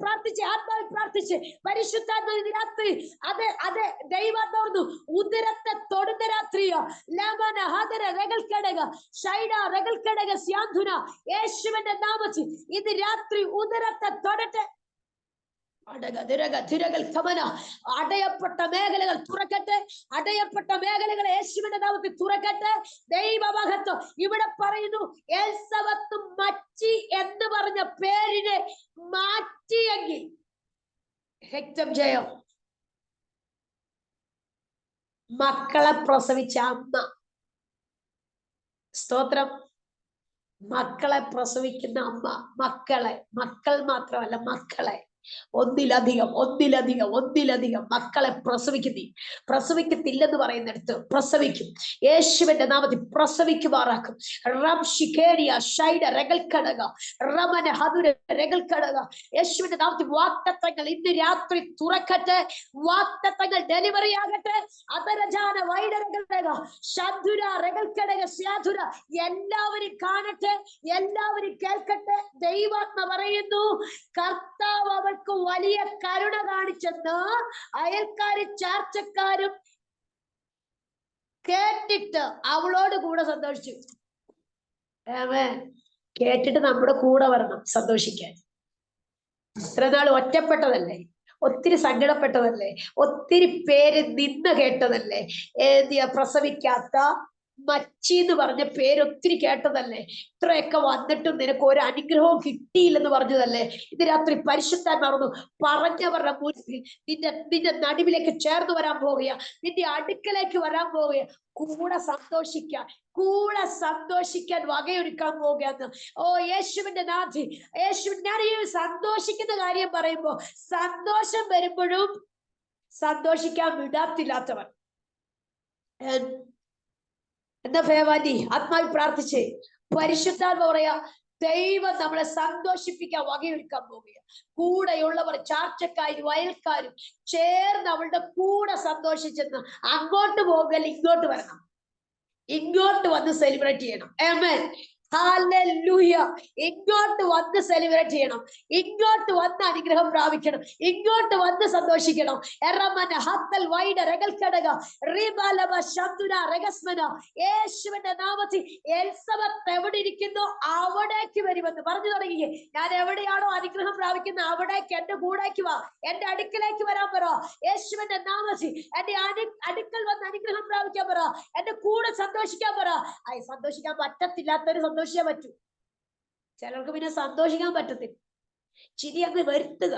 പ്രാർത്ഥിച്ച് പരിശുദ്ധാത്മാവിനെ രാത്രി അതെ ദൈവം തോന്നുന്നു ഉദരത്തെ തൊടുന്ന രാത്രിയോ. യേശുവിന്റെ നാമത്തിൽ ഇത് രാത്രി ഉദരത്തെ തൊടട്ടെ. അടയപ്പെട്ട മേഖലകൾ തുറക്കട്ടെ. അടയപ്പെട്ട മേഖലകൾ യേശുവിന്റെ നാമത്തിൽ തുറക്കട്ടെ. ദൈവമഹത്വം. ഇവിടെ പറയുന്നു എലിസബത്ത് മച്ചി എന്ന് പറഞ്ഞ പേരിനെ മാറ്റിയെങ്കിൽ രക്തജയം. മക്കളെ പ്രസവിച്ച അമ്മ, സ്തോത്രം. മക്കളെ പ്രസവിക്കുന്ന അമ്മ, മക്കൾ മാത്രമല്ല, മക്കളെ ഒന്നിലധികം മക്കളെ പ്രസവിക്കത്തില്ലെന്ന് പറയുന്നിടത്ത് പ്രസവിക്കും. യേശുവിന്റെ നാമത്തിൽ പ്രസവിക്കുമാറാക്കും. യേശുവിന്റെ നാമത്തിൽ വാഗ്ദത്തങ്ങൾ ഇന്ന് രാത്രി തുറക്കട്ടെ. വാഗ്ദത്തങ്ങൾ ഡെലിവറി ആകട്ടെ. എല്ലാവരും കാണട്ടെ, എല്ലാവരും കേൾക്കട്ടെ. ദൈവാത്മ പറയുന്നു കർത്താവ് അവൾക്ക് വലിയ കരുണ കാണിച്ചെന്ന് അയൽക്കാരും ചാർച്ചക്കാരും കേട്ടിട്ട് അവളോട് കൂടെ സന്തോഷിച്ചു. കേട്ടിട്ട് നമ്മുടെ കൂടെ വരണം സന്തോഷിക്കാൻ. ഇത്ര നാൾ ഒറ്റപ്പെട്ടതല്ലേ, ഒത്തിരി സങ്കടപ്പെട്ടതല്ലേ, ഒത്തിരി പേര് നിന്ന് കേട്ടതല്ലേ, പ്രസവിക്കാത്ത മച്ചി എന്ന് പറഞ്ഞ പേര് ഒത്തിരി കേട്ടതല്ലേ, ഇത്രയൊക്കെ വന്നിട്ടും നിനക്ക് ഒരു അനുഗ്രഹവും കിട്ടിയില്ലെന്ന് പറഞ്ഞതല്ലേ. ഇത് രാത്രി പരിശുദ്ധാത്മാവ് പറഞ്ഞവരുടെ മുന്നിൽ നിന്റെ നടുവിലേക്ക് ചേർന്ന് വരാൻ പോവുക, നിന്റെ അടുക്കലേക്ക് വരാൻ പോവുക, കൂടെ സന്തോഷിക്കാൻ വകയൊരുക്കാൻ പോവുകയെന്ന്. ഓ യേശുവിന്റെ നാഥി, ഞാൻ ഈ സന്തോഷിക്കുന്ന കാര്യം പറയുമ്പോ സന്തോഷം വരുമ്പോഴും സന്തോഷിക്കാൻ വിടാത്തില്ലാത്തവൻ എന്താ ഭേവാനി ആത്മാവിൽ പ്രാർത്ഥിച്ചേ. പരിശുദ്ധാത്മ പറയാ ദൈവം നമ്മളെ സന്തോഷിപ്പിക്കാൻ വകയൊരുക്കാൻ പോവുക. കൂടെയുള്ളവർ ചാർച്ചക്കാരും വയൽക്കാരും ചേർന്ന് അവളുടെ കൂടെ സന്തോഷിച്ചെന്ന് അങ്ങോട്ട് പോകൽ ഇങ്ങോട്ട് വരണം. ഇങ്ങോട്ട് വന്ന് സെലിബ്രേറ്റ് ചെയ്യണം. ആമേൻ. ഹല്ലേലൂയ. ഇങ്ങോട്ട് വന്ന് സെലിബ്രേറ്റ് ചെയ്യണം. ഇങ്ങോട്ട് വന്ന് അനുഗ്രഹം പ്രാപിക്കണം. ഇങ്ങോട്ട് വന്ന് സന്തോഷിക്കണം. യേശുവിന്റെ നാമത്തിൽ എലിസബത്ത് എവിടെ ഇരിക്കുന്നു അവിടേക്ക് വരുമെന്ന് പറഞ്ഞു തുടങ്ങി. ഞാൻ എവിടെയാണോ അനുഗ്രഹം പ്രാപിക്കുന്നത് അവിടേക്ക് എന്റെ കൂടേക്ക് വാ, എന്റെ അടുക്കലേക്ക് വരാൻ പറ. യേശുവിന്റെ നാമത്തിൽ എന്റെ അടുക്കൽ വന്ന് അനുഗ്രഹം പ്രാപിക്കാൻ പറ, എന്റെ കൂടെ സന്തോഷിക്കാൻ പറ. സന്തോഷിക്കാൻ പറ്റത്തില്ലാത്തൊരു സന്തോഷിക്കാൻ പറ്റൂ. ചിലർക്ക് പിന്നെ സന്തോഷിക്കാൻ പറ്റത്തില്ല. ചിരി അങ്ങ് വരുത്തുക.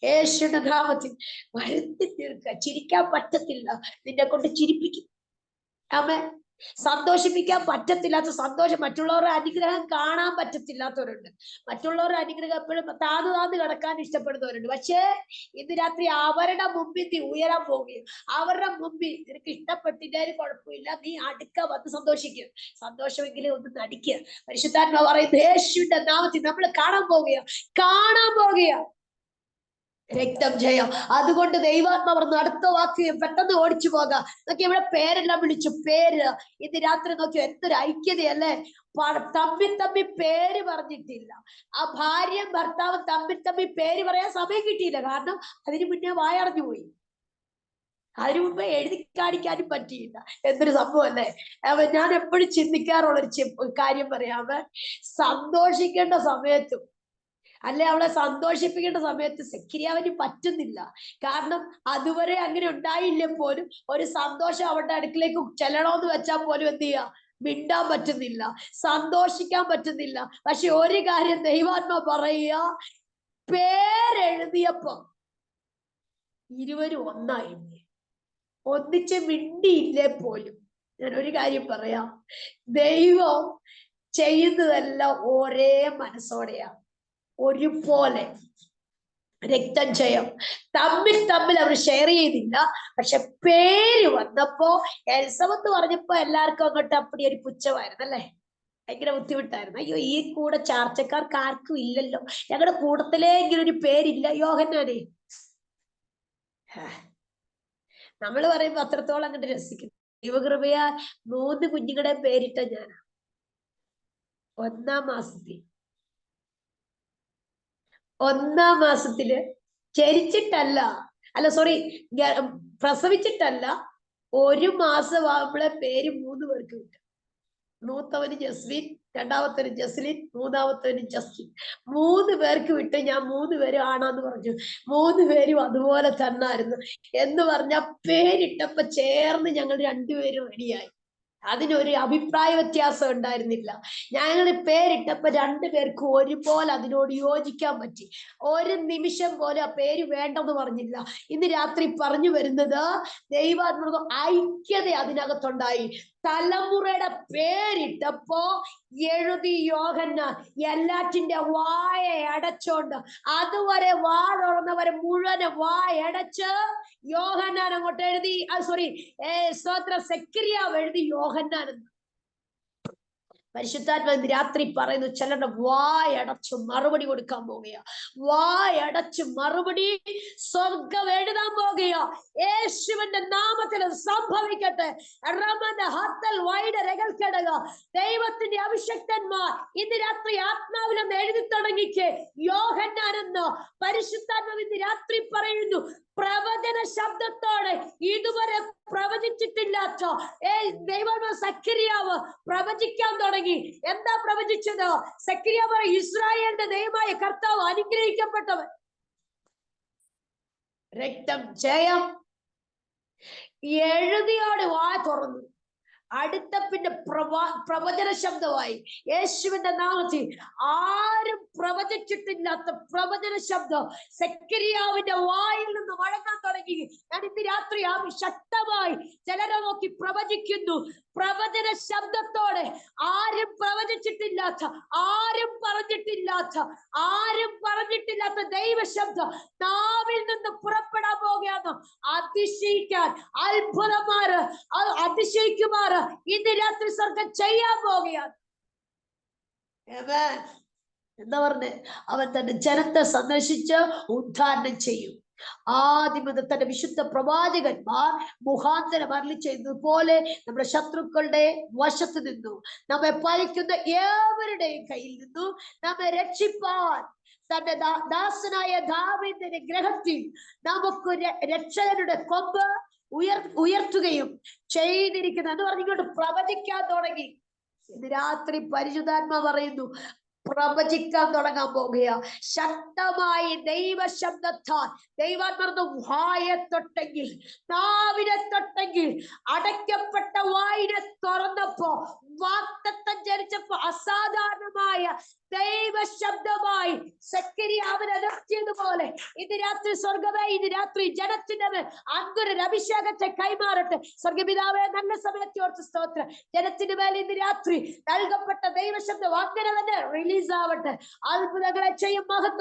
യേശുവിന്റെ നാമത്തിൽ വരുത്തി തീർക്കുക. ചിരിക്കാൻ പറ്റത്തില്ല, നിന്നെ കൊണ്ട് ചിരിപ്പിക്കും. ആമേൻ. സന്തോഷിപ്പിക്കാൻ പറ്റത്തില്ലാത്ത സന്തോഷം, മറ്റുള്ളവരുടെ അനുഗ്രഹം കാണാൻ പറ്റത്തില്ലാത്തവരുണ്ട്. മറ്റുള്ളവരുടെ അനുഗ്രഹം എപ്പോഴും താന്ന് കിടക്കാൻ ഇഷ്ടപ്പെടുന്നവരുണ്ട്. പക്ഷേ ഇന്ന് രാത്രി അവരുടെ മുമ്പിൽ നീ ഉയരാൻ പോവുകയും അവരുടെ മുമ്പിൽ നിനക്ക് ഇഷ്ടപ്പെട്ടില്ലാലും കുഴപ്പമില്ല, നീ അടുക്ക വന്ന് സന്തോഷിക്കുക. സന്തോഷമെങ്കിലും ഒന്ന് നടിക്കുക. പരിശുദ്ധാത്മാ പറയുന്നത് യേശുവിന്റെ നാമത്തിൽ നമ്മൾ കാണാൻ പോകുകയാ രക്തം ജയം. അതുകൊണ്ട് ദൈവാത്മാ പറഞ്ഞു അടുത്ത വാക്ക് പെട്ടെന്ന് ഓടിച്ചു പോകാം. നോക്കി ഇവിടെ പേരെല്ലാം വിളിച്ചു. പേര് ഇന്ന് രാത്രി നോക്കി എന്തൊരു ഐക്യതയല്ലേ. തമ്മി പേര് പറഞ്ഞിട്ടില്ല. ആ ഭാര്യയും ഭർത്താവും തമ്മി പേര് പറയാൻ സമയം കിട്ടിയില്ല. കാരണം അതിന് മുന്നേ വായടഞ്ഞു പോയി. അതിനു മുമ്പേ എഴുതി കാണിക്കാനും പറ്റിയില്ല. എന്തൊരു സംഭവം അല്ലേ. ഞാൻ എപ്പോഴും ചിന്തിക്കാറുള്ളൊരു കാര്യം പറയാമേ. സന്തോഷിക്കേണ്ട സമയത്തും അല്ലെ അവളെ സന്തോഷിപ്പിക്കേണ്ട സമയത്ത് സെക്കരിയാവിന് പറ്റുന്നില്ല. കാരണം അതുവരെ അങ്ങനെ ഉണ്ടായില്ല പോലും ഒരു സന്തോഷം അവളുടെ അടുക്കിലേക്ക് ചെല്ലണമെന്ന് വെച്ചാൽ പോലും എന്ത് ചെയ്യാ, മിണ്ടാൻ പറ്റുന്നില്ല, സന്തോഷിക്കാൻ പറ്റുന്നില്ല. പക്ഷെ ഒരു കാര്യം ദൈവാത്മാ പറയുക, പേരെഴുതിയപ്പോ ഇരുവരും ഒന്നായില്ലേ, ഒന്നിച്ച് മിണ്ടിയില്ലേ പോലും. ഞാൻ ഒരു കാര്യം പറയാം, ദൈവം ചെയ്യുന്നതെല്ലാം ഒരേ മനസ്സോടെയാണ്, ഒരുപോലെ. രക്തം ജയം. തമ്മിൽ അവർ ഷെയർ ചെയ്തില്ല. പക്ഷെ പേര് വന്നപ്പോ എലിസബത്ത് പറഞ്ഞപ്പോ എല്ലാവർക്കും അങ്ങോട്ട് അപ്പടി ഒരു പുച്ഛമായിരുന്നു അല്ലേ, ഭയങ്കര ബുദ്ധിമുട്ടായിരുന്നു. അയ്യോ ഈ കൂടെ ചാർച്ചക്കാർക്ക് ആർക്കും ഇല്ലല്ലോ, ഞങ്ങളുടെ കൂട്ടത്തിലേ ഇങ്ങനെ ഒരു പേരില്ല യോഹന്നാനെ. നമ്മൾ പറയുമ്പോ അത്രത്തോളം അങ്ങോട്ട് രസിക്കുന്നു. ദൈവകൃപയാ 3 കുഞ്ഞുങ്ങളുടെ പേരിട്ട ഞാൻ ഒന്നാം മാസത്തില് ജനിച്ചിട്ടല്ല, പ്രസവിച്ചിട്ടല്ല, 1 മാസം ആകുമ്പോഴെ പേര് 3 പേർക്ക് കിട്ടും. മൂത്തവന് ജസ്ലിൻ, രണ്ടാമത്തവന് ജസ്ലിൻ, മൂന്നാമത്തവന് ജസ്ലിൻ. 3 പേർക്ക് വിട്ട് ഞാൻ 3 പേരും ആണാന്ന് പറഞ്ഞു. 3 പേരും അതുപോലെ തന്നായിരുന്നു എന്ന് പറഞ്ഞ പേരിട്ടപ്പോ ചേർന്ന് ഞങ്ങൾ 2 പേരും റെഡിയായി. അതിനൊരു അഭിപ്രായ വ്യത്യാസം ഉണ്ടായിരുന്നില്ല. ഞങ്ങൾ പേരിട്ടപ്പോ 2 പേർക്കും ഒരുപോലെ അതിനോട് യോജിക്കാൻ പറ്റി. ഒരു നിമിഷം പോലെ ആ പേര് വേണ്ടെന്ന് പറഞ്ഞില്ല. ഇന്ന് രാത്രി പറഞ്ഞു വരുന്നത് ദൈവാത്മക ഐക്യത അതിനകത്തുണ്ടായി. തലമുറയുടെ പേരിട്ടപ്പോ എഴുതി യോഹന്നാൻ. എല്ലാറ്റിന്റെ വായ അടച്ചോണ്ട് അതുവരെ വാ തുറന്നവരെ മുഴുവനെ വായടച്ച് യോഹന്നാൻ അങ്ങോട്ട് എഴുതി. സെക്കരിയാവ് എഴുതി യോഹന്നാൻ എന്ന്. പരിശുദ്ധാത്മാ രാത്രി പറയുന്നു, ചിലരുടെ വായടച്ചു മറുപടി കൊടുക്കാൻ പോകുകയാ. വായടച്ചു മറുപടി സ്വർഗം എഴുതാൻ പോകുകയാ. യേശുവിന്റെ നാമത്തിൽ സംഭവിക്കട്ടെ. ദൈവത്തിന്റെ അഭിഷക്തന്മാർ ഇന്ന് രാത്രി ആത്മാവിലെന്ന് എഴുതി തുടങ്ങിക്ക് യോഹന്നാനെന്ന്. പരിശുദ്ധാത്മാവ് ഇന്ന് രാത്രി പറയുന്നു, പ്രവചന ശബ്ദത്തോടെ ഇതുവരെ പ്രവചിച്ചിട്ടില്ലാത്ത ദൈവമേ സെക്കരിയാവ് പ്രവചിക്കാൻ തുടങ്ങി. എന്താ പ്രവചിച്ചത്? സെക്കരിയാവ് ഇസ്രായേലിന്റെ ദൈവമായ കർത്താവ് അനുഗ്രഹിക്കപ്പെട്ടവൻ. രക്തം ജയം. എഴുതിയോട് വാ തുറന്നു. അടുത്ത പിന്നെ പ്രവചന ശബ്ദമായി. യേശുവിന്റെ നാമത്തിൽ ആരും പ്രവചിച്ചിട്ടില്ലാത്ത പ്രവചന ശബ്ദം സെക്കരിയാവിന്റെ വായിൽ നിന്ന് വഴങ്ങാൻ തുടങ്ങി. ഞാൻ ഇന്ന് രാത്രി ശക്തമായി ചിലരെ നോക്കി പ്രവചിക്കുന്നു. പ്രവചന ശബ്ദത്തോടെ ആരും പ്രവചിച്ചിട്ടില്ലാത്ത, ആരും പറഞ്ഞിട്ടില്ലാത്ത ദൈവശബ്ദം നാവിൽ നിന്ന് പുറപ്പെടാൻ പോകുകയാണ്. അതിശയിക്കാൻ അത്ഭുതമാര് അതിശയിക്കുമാറ് ഇന്ന് രാത്രി സ്വർഗം ചെയ്യാൻ പോകുകയാണ്. എന്താ പറഞ്ഞേ? അവൻ തന്റെ ജനത്തെ സന്ദർശിച്ച് ഉദ്ധാരണം ചെയ്യും. ആദ്യം മുതൽ തന്റെ വിശുദ്ധ പ്രവാചകന്മാർ മുഖാന്തരം അരുളി ചെയ്തതുപോലെ നമ്മുടെ ശത്രുക്കളുടെ വശത്ത് നിന്നു നമ്മെ പലിക്കുന്ന ഏവരുടെയും കയ്യിൽ നിന്നു നമ്മെ രക്ഷിപ്പാൻ തന്റെ ദാസനായ ദാവീദിന്റെ ഗ്രഹത്തിൽ നമുക്ക് രക്ഷകരുടെ കൊമ്പ് ഉയർത്തുകയും ചെയ്തിരിക്കുന്നു എന്ന് പറഞ്ഞിങ്ങോട്ട് പ്രവചിക്കാൻ തുടങ്ങി. ഇത് രാത്രി പരിശുദ്ധാത്മാ പറയുന്നു, പ്രവചിക്കാൻ തുടങ്ങാൻ പോകുക. ശക്തമായി ദൈവശബ്ദത്താൽ ദൈവാത്മാർന്ന് വായെ തൊട്ടെങ്കിൽ, നാവിനെ തൊട്ടെങ്കിൽ, അടയ്ക്കപ്പെട്ട വായിനെ തുറന്നപ്പോ, വാഗ്ദത്തം ജനിച്ചപ്പോ അസാധാരണമായ ദൈവശബ്ദമായി സെക്കരിയാവിനെ നിർത്തിയതുപോലെ ഇത് രാത്രി സ്വർഗമേ, ഇത് രാത്രി ജനത്തിന്റെ മേൽ അങ്ങൊരു അഭിഷേകത്തെ കൈമാറട്ടെ. സ്വർഗപിതാവേ, നല്ല സമയത്തെ ഓർത്ത് സ്തോത്രം. ജനത്തിന്റെ മേൽ ഇന്ന് രാത്രി നൽകപ്പെട്ട ദൈവശബ്ദം അങ്ങനെ തന്നെ റിലീസ് ആവട്ടെ. അത്ഭുതങ്ങളെ ചെയ്യും മഹത്വം